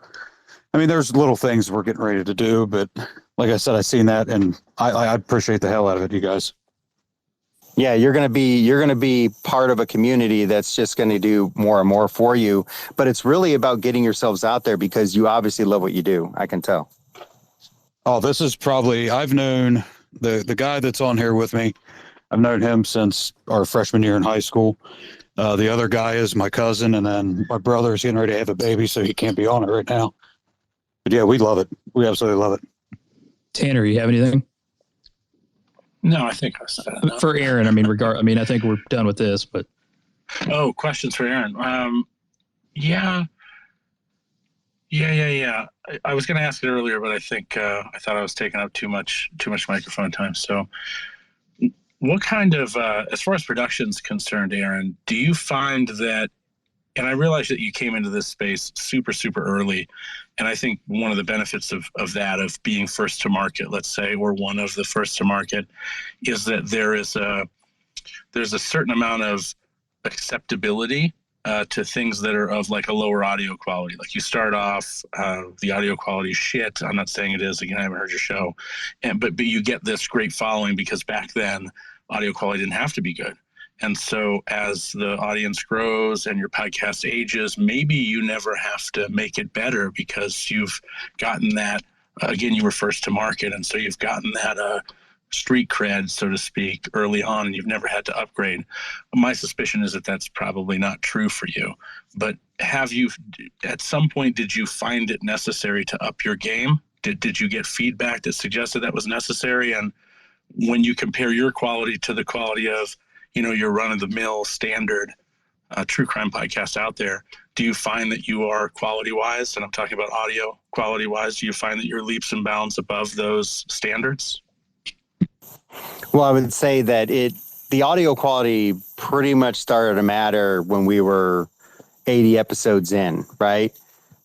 I mean, there's little things we're getting ready to do, but like I said, I seen that, and I appreciate the hell out of it, you guys. Yeah, you're gonna be part of a community that's just gonna do more and more for you. But it's really about getting yourselves out there because you obviously love what you do. I can tell. Oh, this is probably, I've known the guy that's on here with me. I've known him since our freshman year in high school. The other guy is my cousin, and then my brother is getting ready to have a baby, so he can't be on it right now. But yeah, we love it. We absolutely love it. Tanner, you have anything? No, I think I said it. For Aaron, I think we're done with this, but. Oh, questions for Aaron. Yeah. I was going to ask it earlier, but I think I thought I was taking up too much microphone time. So what kind of, as far as production's concerned, Aaron, do you find that, and I realize that you came into this space super, super early, and I think one of the benefits of being first to market, let's say, or one of the first to market, is that there's a certain amount of acceptability to things that are of like a lower audio quality. Like you start off, the audio quality is shit. I'm not saying it is. Again, I haven't heard your show, but you get this great following because back then audio quality didn't have to be good. And so as the audience grows and your podcast ages, maybe you never have to make it better because you've gotten that, again, you were first to market. And so you've gotten that street cred, so to speak, early on, and you've never had to upgrade. My suspicion is that that's probably not true for you. But have you, at some point, did you find it necessary to up your game? Did you get feedback that suggested that was necessary? And when you compare your quality to the quality of, your run-of-the-mill standard true crime podcast out there, do you find that you are quality-wise, and I'm talking about audio quality-wise, do you find that you're leaps and bounds above those standards? Well, I would say that the audio quality pretty much started to matter when we were 80 episodes in, right?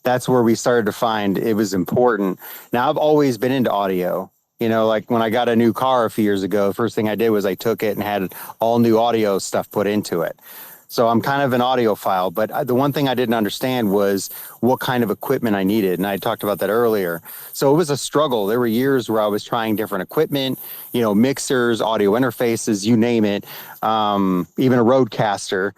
That's where we started to find it was important. Now, I've always been into audio. Like when I got a new car a few years ago, the first thing I did was I took it and had all new audio stuff put into it. So I'm kind of an audiophile, but the one thing I didn't understand was what kind of equipment I needed. And I talked about that earlier. So it was a struggle. There were years where I was trying different equipment, mixers, audio interfaces, you name it, even a Rodecaster.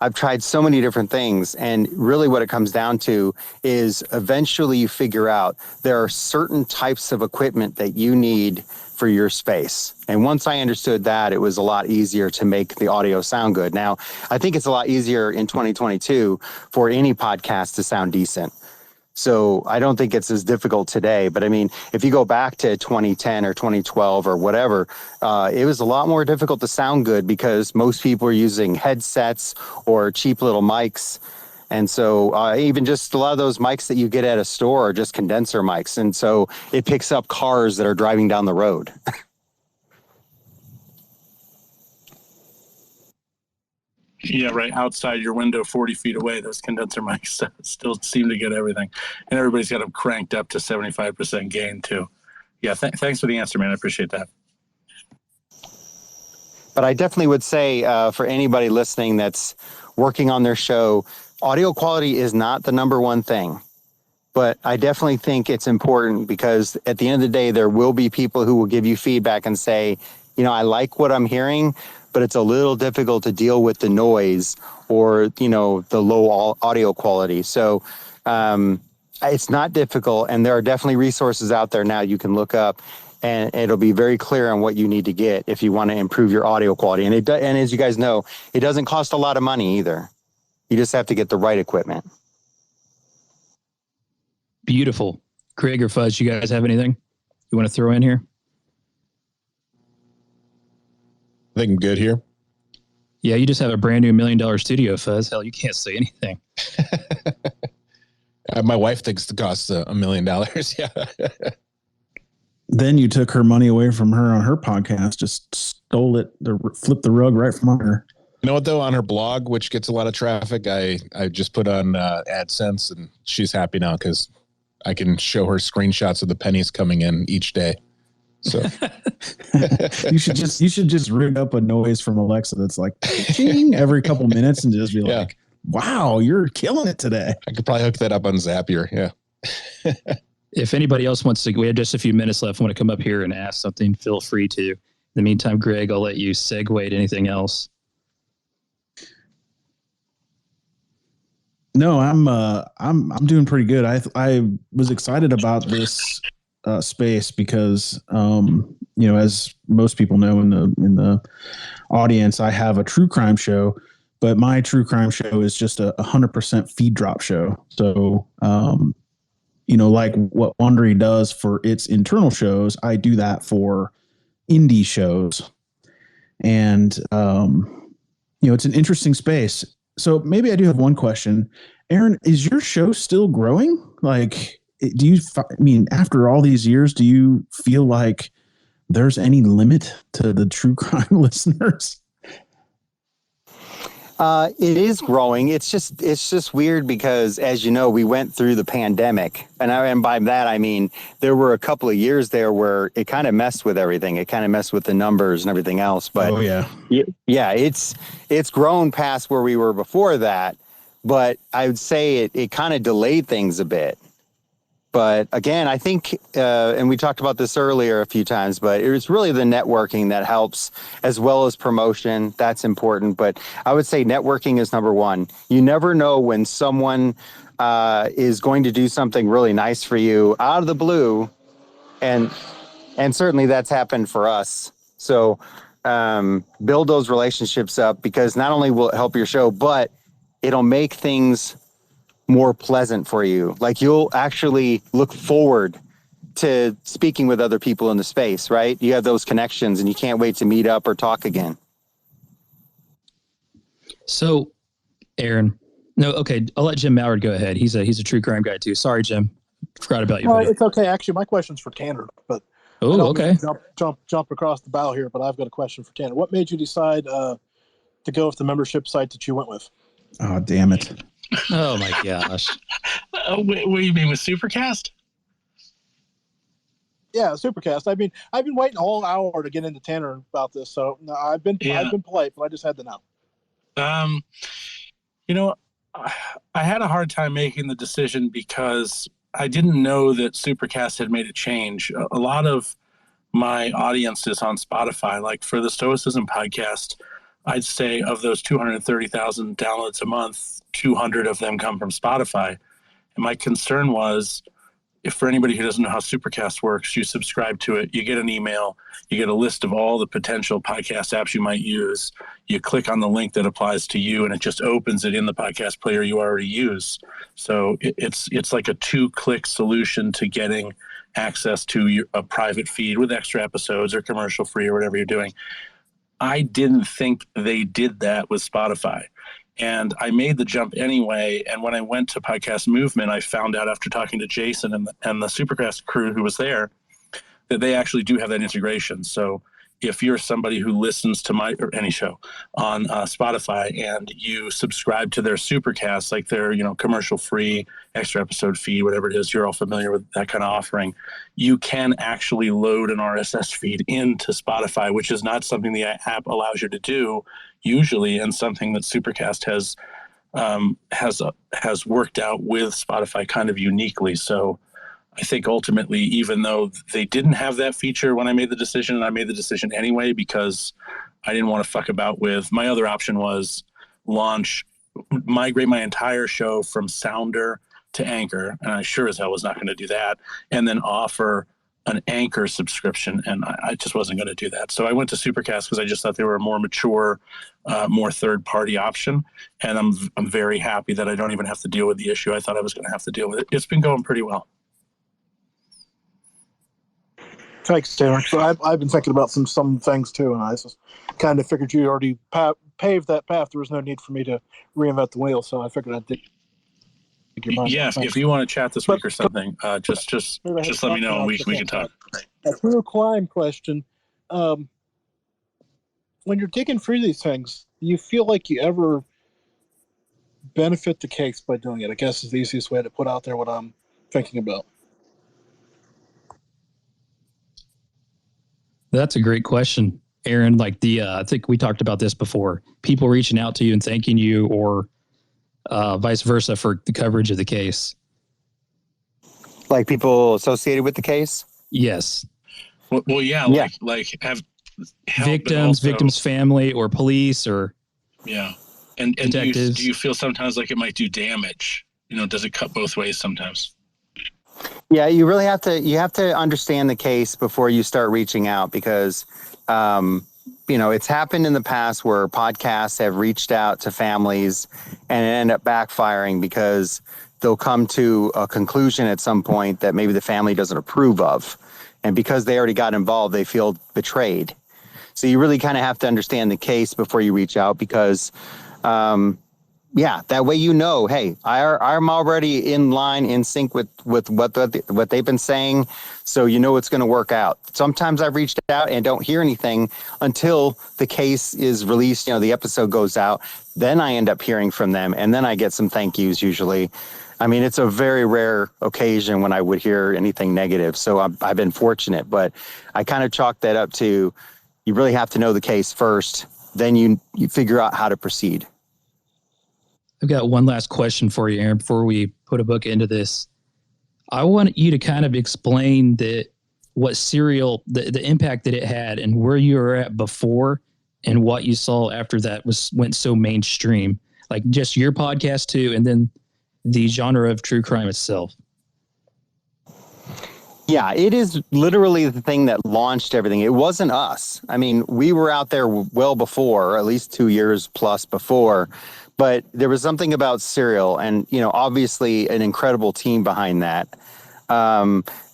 I've tried so many different things. And really what it comes down to is eventually you figure out there are certain types of equipment that you need for your space. And once I understood that, it was a lot easier to make the audio sound good. Now, I think it's a lot easier in 2022 for any podcast to sound decent. So I don't think it's as difficult today. But I mean, if you go back to 2010 or 2012 or whatever, it was a lot more difficult to sound good because most people are using headsets or cheap little mics. And so even just a lot of those mics that you get at a store are just condenser mics. And so it picks up cars that are driving down the road. Yeah, right outside your window, 40 feet away, those condenser mics still seem to get everything. And everybody's got them cranked up to 75% gain too. Yeah, thanks for the answer, man. I appreciate that. But I definitely would say for anybody listening that's working on their show, audio quality is not the number one thing. but I definitely think it's important because at the end of the day, there will be people who will give you feedback and say, you know, I like what I'm hearing, but it's a little difficult to deal with the noise or, you know, the low audio quality. So it's not difficult. And there are definitely resources out there now you can look up, and it'll be very clear on what you need to get if you want to improve your audio quality. And and as you guys know, it doesn't cost a lot of money either. You just have to get the right equipment. Beautiful. Craig or Fuzz, you guys have anything you want to throw in here? I think I'm good here. Yeah, you just have a brand new $1 million studio, Fuzz. Hell, you can't say anything. My wife thinks it costs $1 million. Yeah. Then you took her money away from her on her podcast, just stole it, flipped the rug right from under her. You know what, though? On her blog, which gets a lot of traffic, I just put on AdSense, and she's happy now because I can show her screenshots of the pennies coming in each day. So you should just rig up a noise from Alexa that's like ching every couple minutes and just be like, wow, you're killing it today. I could probably hook that up on Zapier. Yeah. If anybody else wants to, we have just a few minutes left. Want to come up here and ask something, feel free to. In the meantime, Greg, I'll let you segue to anything else. No, I'm doing pretty good. I was excited about this space because you know, as most people know in the audience, I have a true crime show, but my true crime show is just a 100% feed drop show. So you know, like what Wondery does for its internal shows, I do that for indie shows. And you know, it's an interesting space. So maybe I do have one question. Aaron, is your show still growing? Like, do you, I mean, after all these years, do you feel like there's any limit to the true crime listeners? It is growing. It's just weird because, as you know, we went through the pandemic, and by that I mean there were a couple of years there where it kind of messed with everything. It kind of messed with the numbers and everything else. But yeah, it's grown past where we were before that. But I would say it kind of delayed things a bit. But again, I think, and we talked about this earlier a few times, but it's really the networking that helps, as well as promotion. That's important. But I would say networking is number one. You never know when someone is going to do something really nice for you out of the blue. And certainly that's happened for us. So build those relationships up, because not only will it help your show, but it'll make things more pleasant for you. Like, you'll actually look forward to speaking with other people in the space, right? You have those connections and you can't wait to meet up or talk again. So, Aaron, no, okay, I'll let Jim Mallard go ahead. He's a true crime guy too. Sorry, Jim, forgot about you. No, it's okay. Actually, my question's for Tanner, but okay, jump across the bow here. But I've got a question for Tanner. What made you decide to go with the membership site that you went with? Oh, damn it. Oh my gosh. What do you mean with Supercast? Yeah, Supercast. I mean, I've been waiting a whole hour to get into Tanner about this, so no, I've been polite, but I just had to know. You know, I had a hard time making the decision because I didn't know that Supercast had made a change. A lot of my audience is on Spotify. Like for the Stoicism podcast, I'd say of those 230,000 downloads a month, 200 of them come from Spotify. And my concern was, if for anybody who doesn't know how Supercast works, you subscribe to it, you get an email, you get a list of all the potential podcast apps you might use. You click on the link that applies to you, and it just opens it in the podcast player you already use. So it's like a 2-click solution to getting access to a private feed with extra episodes or commercial free or whatever you're doing. I didn't think they did that with Spotify. And I made the jump anyway. And when I went to Podcast Movement, I found out after talking to Jason and the Supercast crew who was there that they actually do have that integration. So if you're somebody who listens to my or any show on Spotify and you subscribe to their Supercast, like their commercial free extra episode feed, whatever it is, you're all familiar with that kind of offering, you can actually load an RSS feed into Spotify, which is not something the app allows you to do usually, and something that Supercast has has worked out with Spotify kind of uniquely. So I think ultimately, even though they didn't have that feature when I made the decision, and I made the decision anyway because I didn't want to fuck about with, my other option was migrate my entire show from Sounder to Anchor, and I sure as hell was not going to do that, and then offer an Anchor subscription, and I just wasn't going to do that. So I went to Supercast because I just thought they were a more mature, more third-party option, and I'm very happy that I don't even have to deal with the issue I thought I was going to have to deal with. It's been going pretty well. Thanks, Tanner. So I've been thinking about some things too, and I just kind of figured you already paved that path. There was no need for me to reinvent the wheel, so I figured I'd dig your mind. Yeah, if you want to chat this week or something, just let me know and we can talk. A true crime question. When you're digging through these things, do you feel like you ever benefit the case by doing it? I guess is the easiest way to put out there what I'm thinking about. That's a great question, Aaron. Like I think we talked about this before. People reaching out to you and thanking you, or vice versa for the coverage of the case. Like people associated with the case? Yes. Well, yeah. Like have victims' family, or police, or and detectives. Do you feel sometimes like it might do damage? Does it cut both ways sometimes? Yeah, you really have to understand the case before you start reaching out, because it's happened in the past where podcasts have reached out to families and it end up backfiring because they'll come to a conclusion at some point that maybe the family doesn't approve of. And because they already got involved, they feel betrayed. So you really kind of have to understand the case before you reach out, because that way hey, I'm already in line, in sync with what they've been saying, so it's going to work out. Sometimes I've reached out and don't hear anything until the case is released, the episode goes out. Then I end up hearing from them, and then I get some thank yous usually. I mean, it's a very rare occasion when I would hear anything negative, so I've been fortunate, but I kind of chalk that up to you really have to know the case first, then you figure out how to proceed. I've got one last question for you, Aaron, before we put a book into this. I want you to kind of explain what Serial, the impact that it had, and where you were at before and what you saw after that went so mainstream. Like just your podcast too, and then the genre of true crime itself. Yeah, it is literally the thing that launched everything. It wasn't us. I mean, we were out there well before, at least 2 years plus before, but there was something about Serial, and, obviously an incredible team behind that.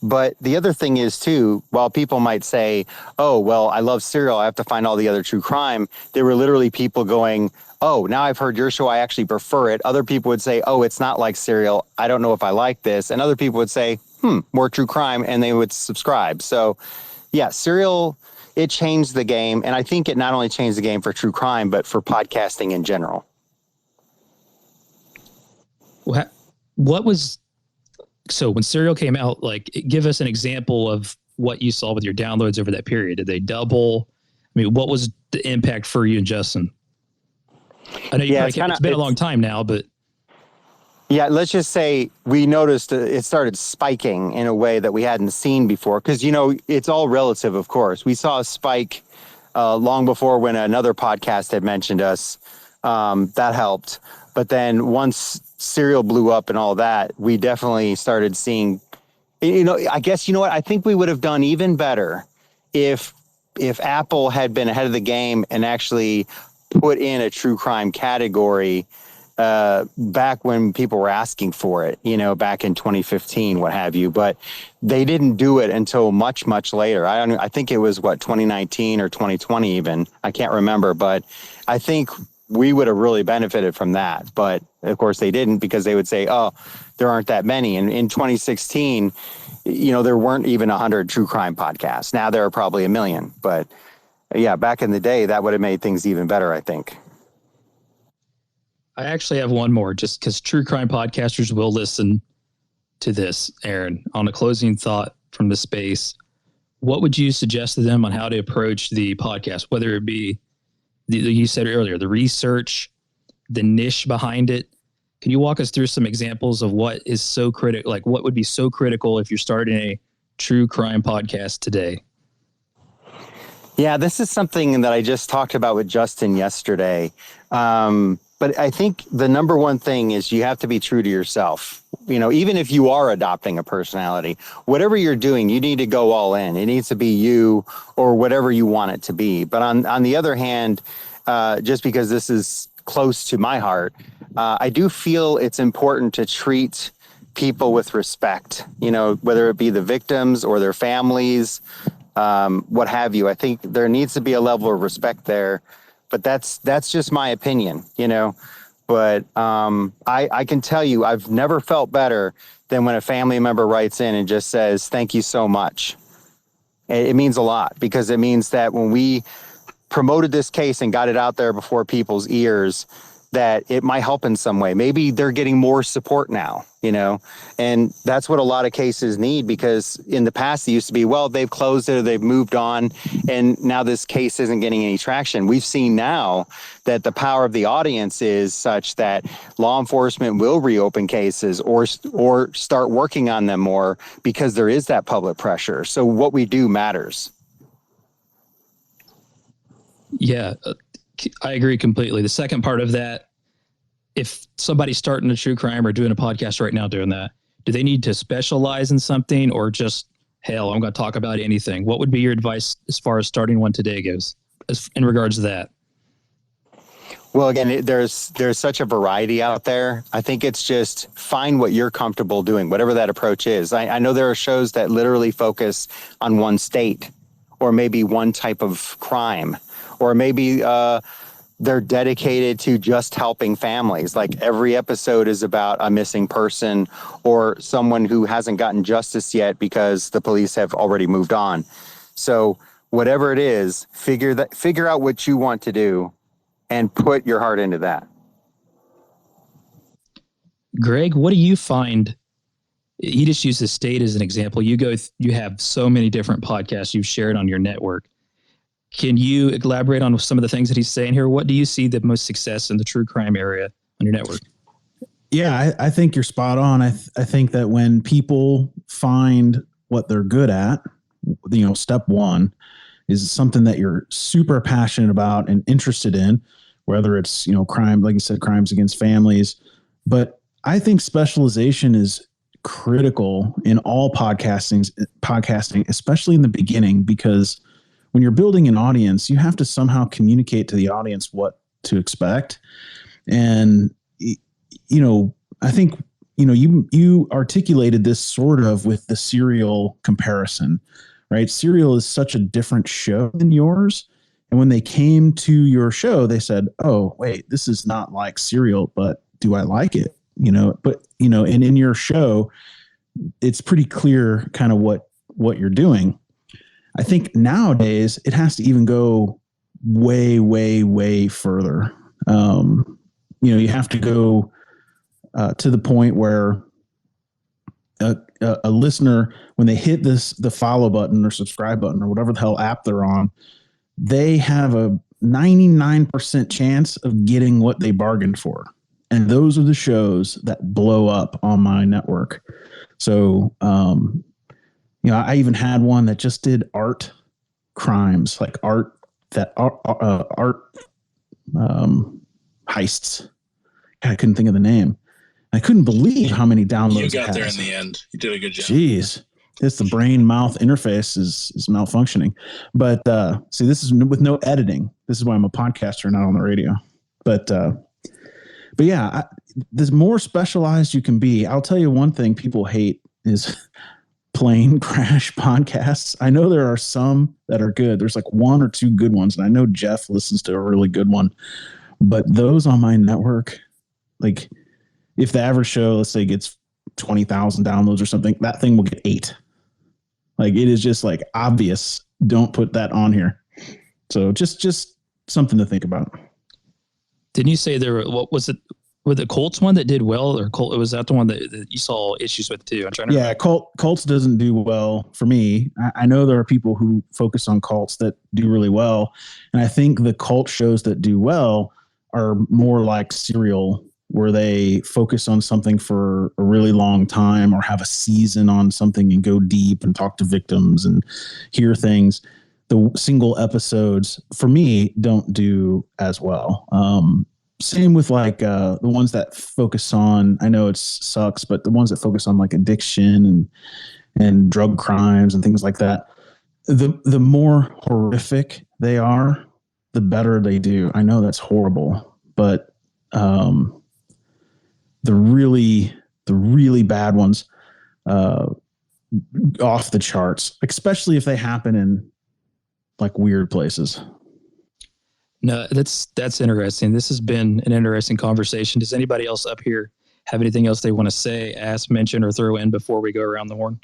But the other thing is too, while people might say, oh, well, I love Serial, I have to find all the other true crime, there were literally people going, oh, now I've heard your show, I actually prefer it. Other people would say, oh, it's not like Serial, I don't know if I like this. And other people would say, more true crime, and they would subscribe. So yeah, Serial, it changed the game. And I think it not only changed the game for true crime, but for podcasting in general. So when Serial came out, like, give us an example of what you saw with your downloads over that period. Did they double? I mean, what was the impact for you and Justin? I know it's been a long time now, but. Yeah, let's just say we noticed it started spiking in a way that we hadn't seen before. Because, it's all relative, of course. We saw a spike long before when another podcast had mentioned us. That helped. But then once Serial blew up and all that, we definitely started seeing, I guess, what? I think we would have done even better if Apple had been ahead of the game and actually put in a true crime category back when people were asking for it, back in 2015, what have you. But they didn't do it until much, much later. I think it was 2019 or 2020 even. I can't remember, but I think we would have really benefited from that. But of course they didn't, because they would say, oh, there aren't that many. And in 2016, there weren't even 100 true crime podcasts. Now there are probably 1 million. But yeah, back in the day, that would have made things even better, I think. I actually have one more, just because true crime podcasters will listen to this, Aaron. On a closing thought from the space, what would you suggest to them on how to approach the podcast, whether it be, you said earlier, the research, the niche behind it. Can you walk us through some examples of what is so critical, like what would be so critical if you're starting a true crime podcast today? Yeah, this is something that I just talked about with Justin yesterday. But I think the number one thing is you have to be true to yourself. You know, even if you are adopting a personality, whatever you're doing, you need to go all in. It needs to be you or whatever you want it to be. But on the other hand, just because this is close to my heart, I do feel it's important to treat people with respect, you know, whether it be the victims or their families, what have you. I think there needs to be a level of respect there, but that's just my opinion, you know. But I can tell you, I've never felt better than when a family member writes in and just says, "Thank you so much." It means a lot, because it means that when we promoted this case and got it out there before people's ears, that it might help in some way. Maybe they're getting more support now, you know, and that's what a lot of cases need, because in the past it used to be, well, they've closed it or they've moved on, and now this case isn't getting any traction. We've seen now that the power of the audience is such that law enforcement will reopen cases or start working on them more, because there is that public pressure. So what we do matters. Yeah, I agree completely. The second part of that, if somebody's starting a true crime or doing a podcast right now doing that, do they need to specialize in something, or just, hell, I'm going to talk about anything? What would be your advice as far as starting one today goes, in regards to that? Well, again, there's such a variety out there. I think it's just find what you're comfortable doing, whatever that approach is. I know there are shows that literally focus on one state, or maybe one type of crime, or maybe they're dedicated to just helping families. Like every episode is about a missing person or someone who hasn't gotten justice yet because the police have already moved on. So whatever it is, figure out what you want to do and put your heart into that. Greg, what do you find? He just used the state as an example. You have so many different podcasts you've shared on your network. Can you elaborate on some of the things that he's saying here? What do you see the most success in the true crime area on your network? Yeah, I think you're spot on. I think that when people find what they're good at, you know, step one is something that you're super passionate about and interested in, whether it's, you know, crime, like you said, crimes against families. But I think specialization is critical in all podcasting, especially in the beginning, because when you're building an audience, you have to somehow communicate to the audience what to expect. And, you know, I think, you know, you articulated this sort of with the Serial comparison, right? Serial is such a different show than yours. And when they came to your show, they said, "Oh, wait, this is not like Serial, but do I like it?" You know, but, you know, and in your show, it's pretty clear kind of what you're doing. I think nowadays it has to even go way, way, way further. You know, you have to go to the point where a listener, when they hit the follow button or subscribe button or whatever the hell app they're on, they have a 99% chance of getting what they bargained for. And those are the shows that blow up on my network. So, you know, I even had one that just did art crimes, like art heists. God, I couldn't think of the name. I couldn't believe how many downloads you got there in the end. You did a good job. Jeez, it's the brain-mouth interface is malfunctioning. But see, this is with no editing. This is why I'm a podcaster, not on the radio. But yeah, the more specialized you can be. I'll tell you one thing people hate is plane crash podcasts. I know there are some that are good. There's like one or two good ones, and I know Jeff listens to a really good one. But those on my network, like if the average show, let's say, gets 20,000 downloads or something, that thing will get 8. Like it is just like obvious. Don't put that on here. So just something to think about. Didn't you say what was it? With the Colts one that did well, or was that the one that you saw issues with too? I'm trying to remember. Colts doesn't do well for me. I know there are people who focus on Colts that do really well. And I think the Colt shows that do well are more like Serial, where they focus on something for a really long time or have a season on something and go deep and talk to victims and hear things. The single episodes, for me, don't do as well. Same with like the ones that focus on, I know it sucks, but the ones that focus on like addiction and drug crimes and things like that, the more horrific they are, the better they do. I know that's horrible, but the really bad ones, off the charts, especially if they happen in like weird places. No, that's interesting. This has been an interesting conversation. Does anybody else up here have anything else they want to say, ask, mention, or throw in before we go around the horn?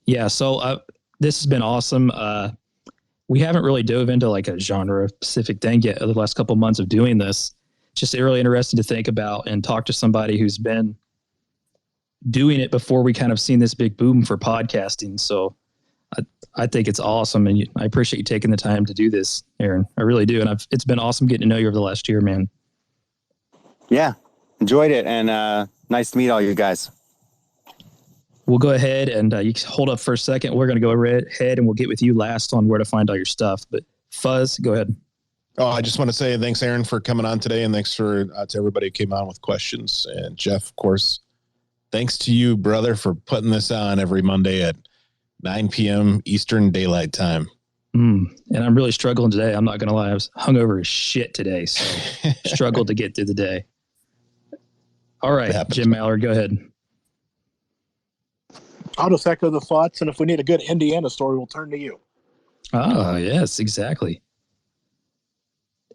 Yeah, so this has been awesome. We haven't really dove into like a genre specific thing yet over the last couple of months of doing this. It's just really interesting to think about and talk to somebody who's been doing it before we kind of seen this big boom for podcasting. So I think it's awesome. And I appreciate you taking the time to do this, Aaron. I really do. And it's been awesome getting to know you over the last year, man. Yeah, enjoyed it. And nice to meet all you guys. We'll go ahead and you can hold up for a second. We're going to go ahead and we'll get with you last on where to find all your stuff. But Fuzz, go ahead. Oh, I just want to say thanks, Aaron, for coming on today. And thanks to everybody who came on with questions. And Jeff, of course, thanks to you, brother, for putting this on every Monday at 9 p.m. Eastern Daylight Time. And I'm really struggling today. I'm not going to lie. I was hungover as shit today. So struggled to get through the day. All right, Jim Mallard, go ahead. I'll just echo the thoughts, and if we need a good Indiana story, we'll turn to you. Ah, yes, exactly.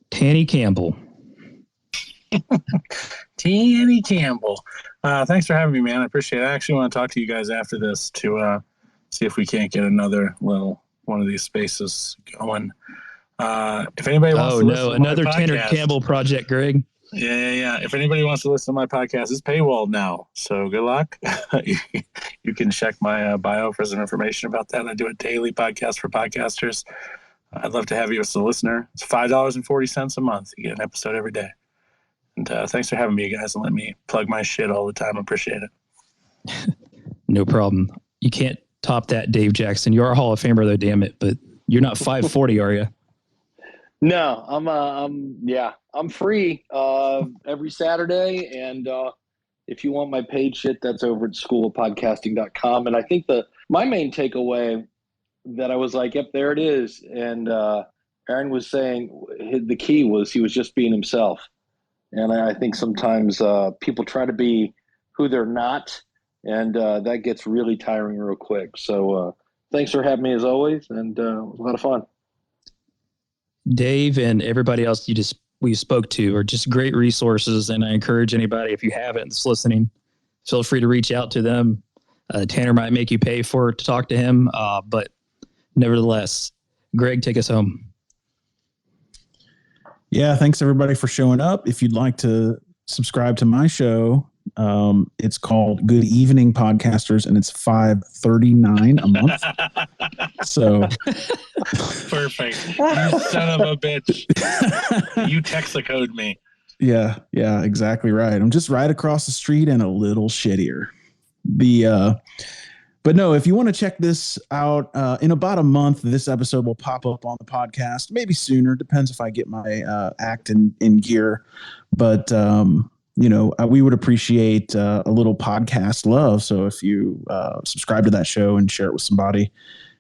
Tanny Campbell. Tanny Campbell. Thanks for having me, man. I appreciate it. I actually want to talk to you guys after this to see if we can't get another little one of these spaces going. If anybody wants to listen to another my Tanner podcast, Campbell project, Greg. Yeah. If anybody wants to listen to my podcast, it's paywalled now. So good luck. You can check my bio for some information about that. I do a daily podcast for podcasters. I'd love to have you as a listener. It's $5.40 a month. You get an episode every day. And thanks for having me, guys, and let me plug my shit all the time. I appreciate it. No problem. You can't top that, Dave Jackson. You are a Hall of Famer, though, damn it. But you're not 540, are you? No, I'm free every Saturday, and if you want my paid shit, that's over at schoolofpodcasting.com. And I think my main takeaway that I was like, yep, there it is. And Aaron was saying the key was he was just being himself. And I think sometimes people try to be who they're not, and that gets really tiring real quick. So thanks for having me as always, and it was a lot of fun. Dave and everybody else we spoke to are just great resources, and I encourage anybody, if you haven't, that's listening, feel free to reach out to them. Tanner might make you pay to talk to him, but nevertheless, Greg, take us home. Yeah, thanks everybody for showing up. If you'd like to subscribe to my show, it's called Good Evening Podcasters, and it's $5.39 a month. So perfect. You son of a bitch. You Texacode me. Yeah, exactly right. I'm just right across the street and a little shittier. But no, if you want to check this out, in about a month, this episode will pop up on the podcast. Maybe sooner, depends if I get my act in gear. But we would appreciate a little podcast love. So if you subscribe to that show and share it with somebody,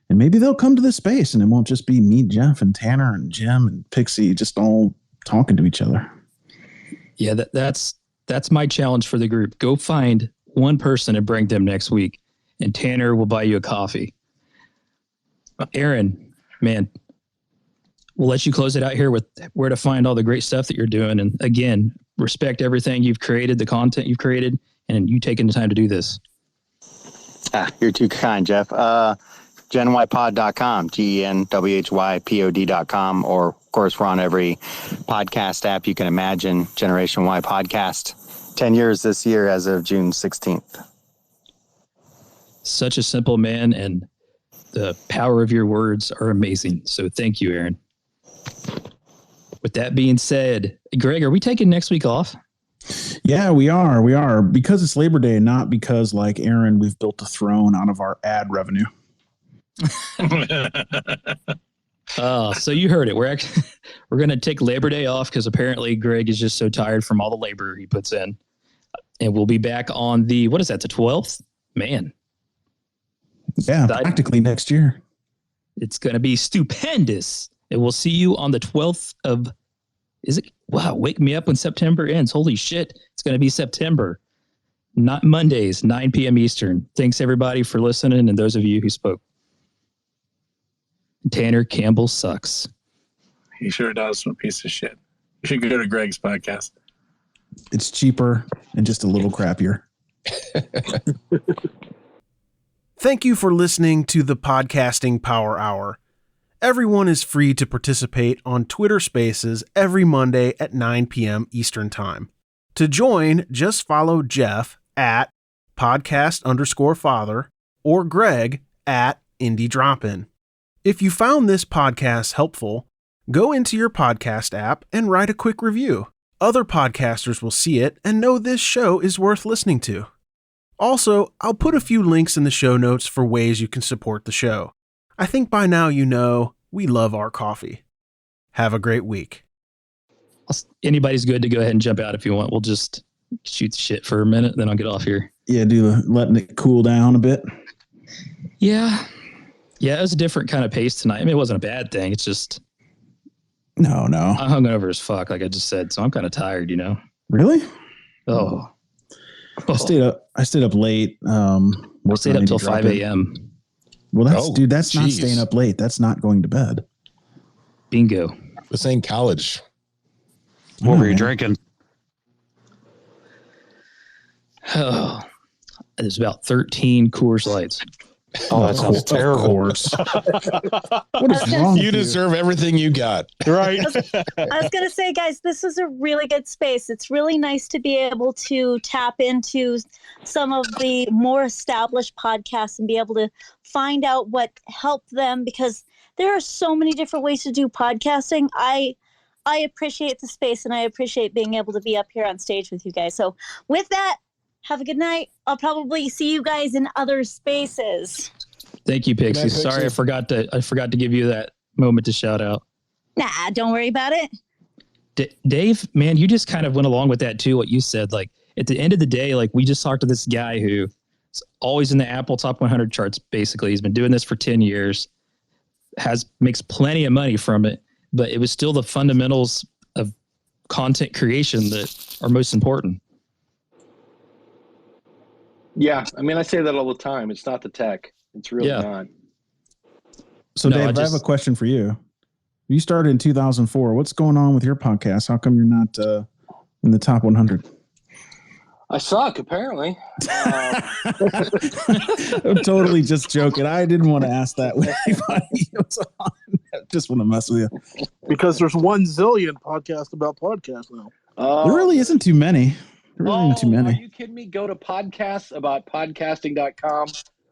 and maybe they'll come to this space, and it won't just be me, Jeff, and Tanner, and Jim, and Pixie, just all talking to each other. Yeah, that's my challenge for the group. Go find one person and bring them next week, and Tanner will buy you a coffee. Aaron, man, we'll let you close it out here with where to find all the great stuff that you're doing. And again, respect everything you've created, the content you've created, and you taking the time to do this. You're too kind, Jeff. GenWhyPod.com, GenWhyPod.com, or of course, we're on every podcast app you can imagine. Generation Y Podcast. 10 years this year as of June 16th. Such a simple man, and the power of your words are amazing. So thank you, Aaron. With that being said, Greg, are we taking next week off? Yeah, we are. We are, because it's Labor Day, not because, like Aaron, we've built a throne out of our ad revenue. So you heard it. We're going to take Labor Day off because apparently Greg is just so tired from all the labor he puts in. And we'll be back on the 12th? Man. Yeah, practically next year. It's going to be stupendous. And we'll see you on the 12th of, is it? Wow, wake me up when September ends. Holy shit. It's going to be September. Not Mondays, 9 p.m. Eastern. Thanks everybody for listening and those of you who spoke. Tanner Campbell sucks. He sure does. What a piece of shit. You should go to Greg's podcast. It's cheaper and just a little crappier. Thank you for listening to the Podcasting Power Hour. Everyone is free to participate on Twitter Spaces every Monday at 9 p.m. Eastern Time. To join, just follow Jeff at podcast_father or Greg at Indie Dropin. If you found this podcast helpful, go into your podcast app and write a quick review. Other podcasters will see it and know this show is worth listening to. Also, I'll put a few links in the show notes for ways you can support the show. I think by now you know we love our coffee. Have a great week. Anybody's good to go ahead and jump out if you want. We'll just shoot the shit for a minute, then I'll get off here. Yeah, letting it cool down a bit. Yeah, it was a different kind of pace tonight. I mean, it wasn't a bad thing. It's just... No. I'm hungover as fuck, like I just said, so I'm kind of tired, you know? Really? Oh. I stayed up late. I stayed up till 5 a.m. Well, that's not staying up late. That's not going to bed. Bingo. This ain't college. What were you drinking? Oh, there's about 13 Coors Lights. Oh, that sounds terrible. Of course. What is wrong with You deserve everything you got. Right. I was going to say, guys, this is a really good space. It's really nice to be able to tap into some of the more established podcasts and be able to find out what helped them, because there are so many different ways to do podcasting. I appreciate the space and I appreciate being able to be up here on stage with you guys. So with that, have a good night. I'll probably see you guys in other spaces. Thank you, Pixie. Good night, Sorry, Pixie. I forgot to give you that moment to shout out. Nah, don't worry about it. Dave, man, you just kind of went along with that too. What you said, like at the end of the day, like we just talked to this guy who's always in the Apple Top 100 charts. Basically, he's been doing this for 10 years, makes plenty of money from it, but it was still the fundamentals of content creation that are most important. Yeah, I mean, I say that all the time. It's not the tech. It's really not. So, Dave, I have a question for you. You started in 2004. What's going on with your podcast? How come you're not in the top 100? I suck, apparently. I'm totally just joking. I didn't want to ask that when anybody was on. I just want to mess with you. Because there's 1 zillion podcasts about podcasts now. There really isn't too many. There really isn't too many. Are you kidding me? Go to podcasts.podcasting.com.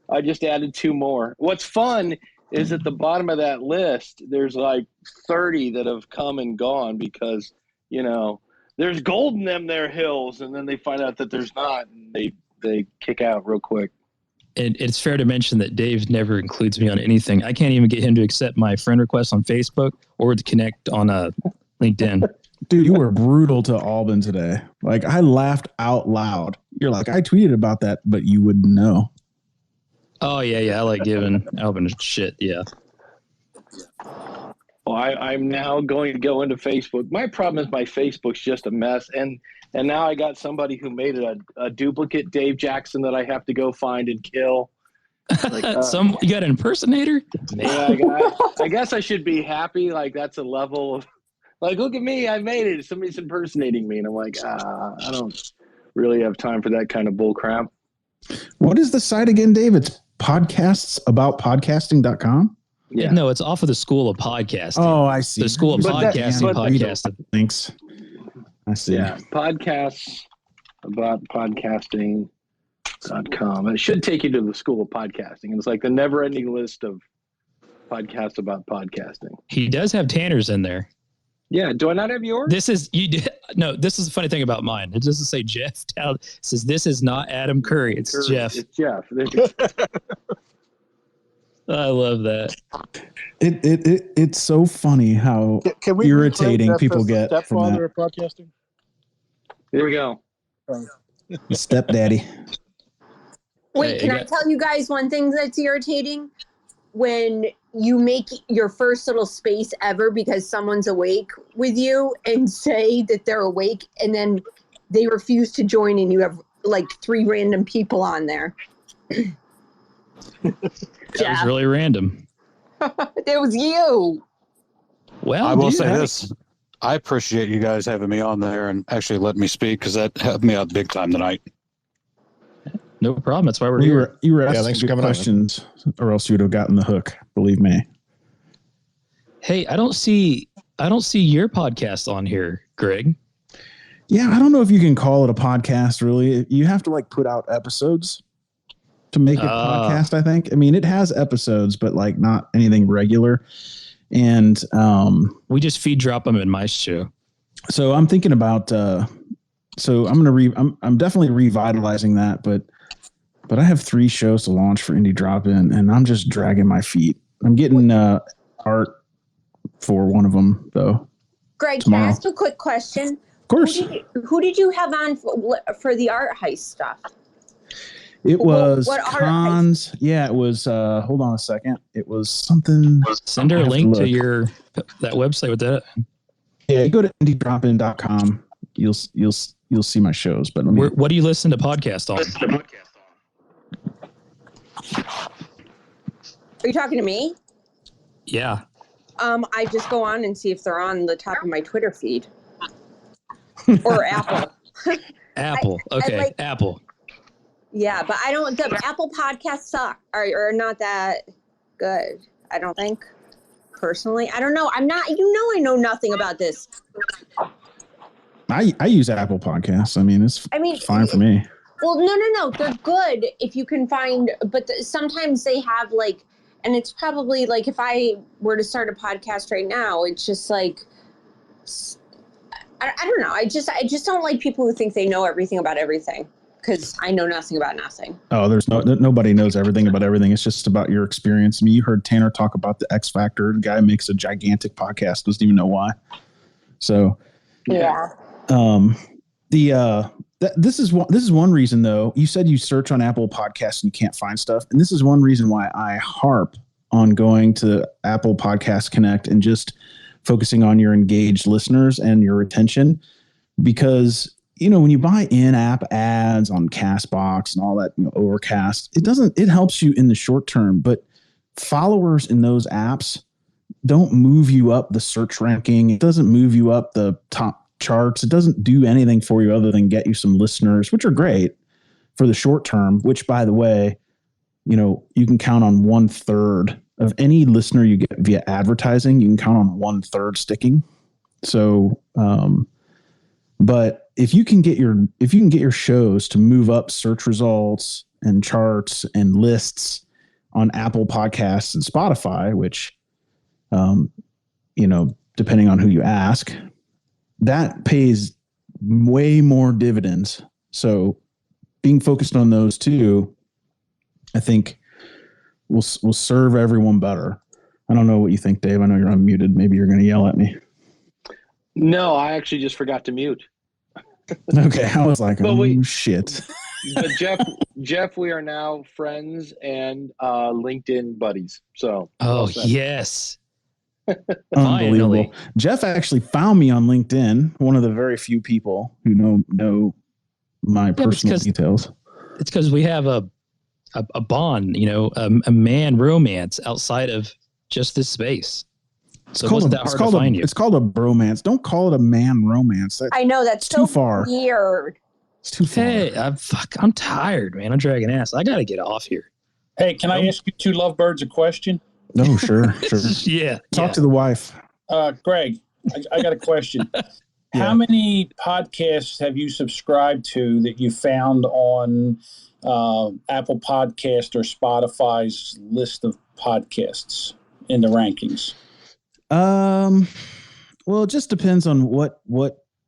I just added 2 more. What's fun is at the bottom of that list, there's like 30 that have come and gone because, you know, there's gold in them there hills, and then they find out that there's not, and they kick out real quick. And it's fair to mention that Dave never includes me on anything. I can't even get him to accept my friend request on Facebook or to connect on LinkedIn. Dude, you were brutal to Alban today. Like, I laughed out loud. You're like, I tweeted about that, but you wouldn't know. Oh, yeah. I like giving Alban shit. Yeah. Well, I'm now going to go into Facebook. My problem is my Facebook's just a mess. And now I got somebody who made it a duplicate Dave Jackson that I have to go find and kill. Like, you got an impersonator? Yeah, I guess I should be happy. Like, that's a level of, like, look at me, I made it. Somebody's impersonating me. And I'm like, I don't really have time for that kind of bull crap. What is the site again, Dave? It's podcastsabouttpodcasting.com? Yeah. No, it's off of the School of Podcasting. Oh, I see. The School of Podcasting. Thanks. I see. Yeah, podcastsabouttpodcasting.com. It should take you to the School of Podcasting. It's like the never-ending list of podcasts about podcasting. He does have Tanner's in there. Yeah. Do I not have yours? This is you did no. This is the funny thing about mine. It doesn't say Jeff. It says this is not Adam Curry. It's Curry. Jeff. It's Jeff. I love that. It's so funny how Can we irritating reclaim Jeff people as the get from stepfather that. of podcasting? Here we go. Stepdaddy. Wait, Hey, can you I got- tell you guys one thing that's irritating? When you make your first little space ever because someone's awake with you and say that they're awake and then they refuse to join and you have like 3 random people on there. That was really random. It was you. Well, I will dude, say hey, this. I appreciate you guys having me on there and actually letting me speak because that helped me out big time tonight. No problem. That's why we're You here. were you were Yeah, asking thanks for good coming on. questions, or else you would have gotten the hook. Believe me. Hey, I don't see your podcast on here, Greg. Yeah, I don't know if you can call it a podcast. Really, you have to like put out episodes to make it podcast. I think. I mean, it has episodes, but like not anything regular. And We just feed drop them in my show. so I'm thinking about. So I'm definitely revitalizing that, but I have 3 shows to launch for Indie Drop In, and I'm just dragging my feet. I'm getting art for one of them though. Greg, Tomorrow. can I ask a quick question? Of course, Who did you have on for the art heist stuff? it was what art cons. Yeah, it was. Hold on a second. It was something. Send her I a have to link to look. that website with that. Yeah, you go to indiedropin.com. You'll see my shows. But let me. What do you listen to podcast on? Are you talking to me? Yeah. I just go on and see if they're on the top of my Twitter feed or Apple. Apple. I Okay. like- Apple. Yeah, but I don't. The Apple podcasts suck are not that good. I don't think. Personally, I don't know. I'm not. I know nothing about this. I use Apple Podcasts. I mean, it's fine for me. Well, no. They're good if you can find, but sometimes they have like, and it's probably like if I were to start a podcast right now, it's just like, I don't know. I just don't like people who think they know everything about everything because I know nothing about nothing. Oh, there's nobody knows everything about everything. It's just about your experience. I mean, you heard Tanner talk about the X Factor. The guy makes a gigantic podcast, doesn't even know why. So, Yeah. This is one reason though. You said you search on Apple Podcasts and you can't find stuff, and this is one reason why I harp on going to Apple Podcast Connect and just focusing on your engaged listeners and your retention, because when you buy in-app ads on Castbox and all that, Overcast, it helps you in the short term, but followers in those apps don't move you up the search ranking. It doesn't move you up the top charts. It doesn't do anything for you other than get you some listeners, which are great for the short term, which, by the way, you can count on 1/3 of any listener you get via advertising. You can count on 1/3 sticking. So, but if you can get your shows to move up search results and charts and lists on Apple Podcasts and Spotify, which, depending on who you ask, that pays way more dividends. So being focused on those two, I think will serve everyone better. I don't know what you think, Dave. I know you're unmuted. Maybe you're going to yell at me. No, I actually just forgot to mute. Okay, I was like, shit. But Jeff, we are now friends and LinkedIn buddies. So. Oh, yes. Unbelievable. Finally. Jeff actually found me on LinkedIn, one of the very few people who know my personal details. It's because we have a bond, a man romance outside of just this space. So it wasn't that hard to find you. It's called a bromance. Don't call it a man romance. I know that's too so far. weird. It's too far. Hey, I'm tired, man. I'm dragging ass. I got to get off here. Hey, can I ask you 2 lovebirds a question? No, sure. Yeah. Talk to the wife. Greg, I got a question. How many podcasts have you subscribed to that you found on Apple Podcast or Spotify's list of podcasts in the rankings? Well, it just depends on what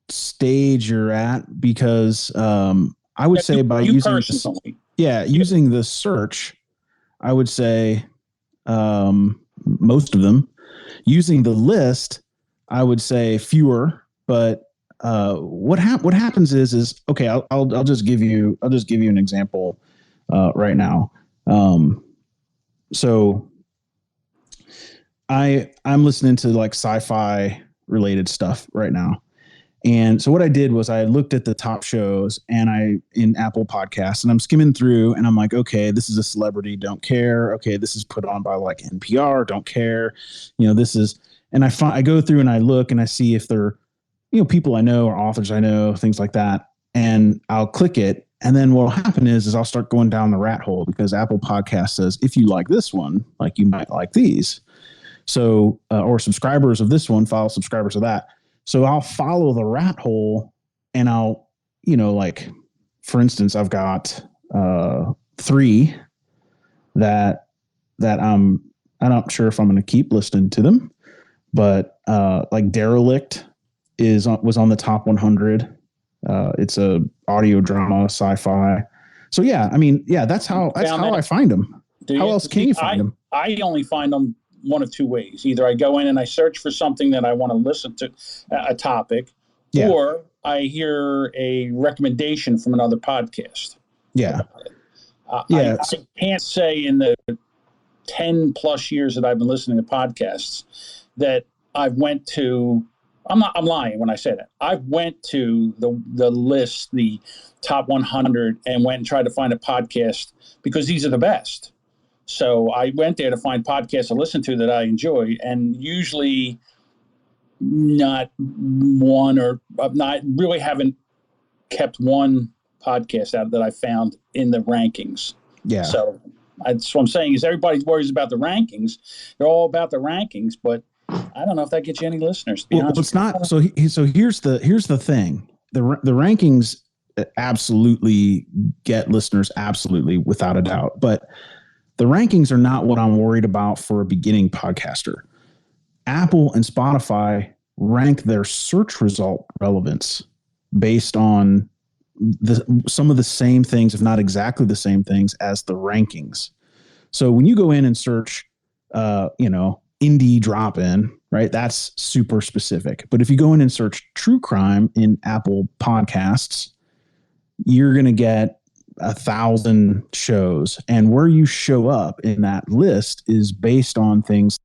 stage you're at, because I would say by using using the search, I would say most of them. Using the list, I would say fewer. But what happens is okay. I'll just give you an example right now. So I'm listening to like sci-fi related stuff right now. And so what I did was I looked at the top shows in Apple Podcasts, and I'm skimming through and I'm like, okay, this is a celebrity, don't care. Okay, this is put on by like NPR, don't care. This is, and I go through and I look and I see if they're, people I know or authors I know, things like that. And I'll click it. And then what'll happen is I'll start going down the rat hole, because Apple Podcast says, if you like this one, like you might like these. So, or subscribers of this one follow subscribers of that. So I'll follow the rat hole, and I'll, like, for instance, I've got 3 that I'm not sure if I'm going to keep listening to them, but like Derelict was on the top 100. It's a audio drama, sci-fi. So yeah, I mean, yeah, that's how I find them. How else can you find them? I only find them one of 2 ways. Either I go in and I search for something that I want to listen to, a topic, or I hear a recommendation from another podcast. Yeah. I can't say in the 10 plus years that I've been listening to podcasts that I've went to, I'm lying when I say that. I went to the list, the top 100, and went and tried to find a podcast because these are the best. So I went there to find podcasts to listen to that I enjoy, and usually not haven't kept one podcast out that I found in the rankings. Yeah. So that's what I'm saying is everybody worries about the rankings. They're all about the rankings, but I don't know if that gets you any listeners. To be honest, it's not. So here's the thing. The rankings absolutely get listeners, absolutely, without a doubt. But the rankings are not what I'm worried about for a beginning podcaster. Apple and Spotify rank their search result relevance based on some of the same things, if not exactly the same things, as the rankings. So when you go in and search, indie drop-in, right? That's super specific. But if you go in and search true crime in Apple Podcasts, you're going to get 1,000 shows, and where you show up in that list is based on things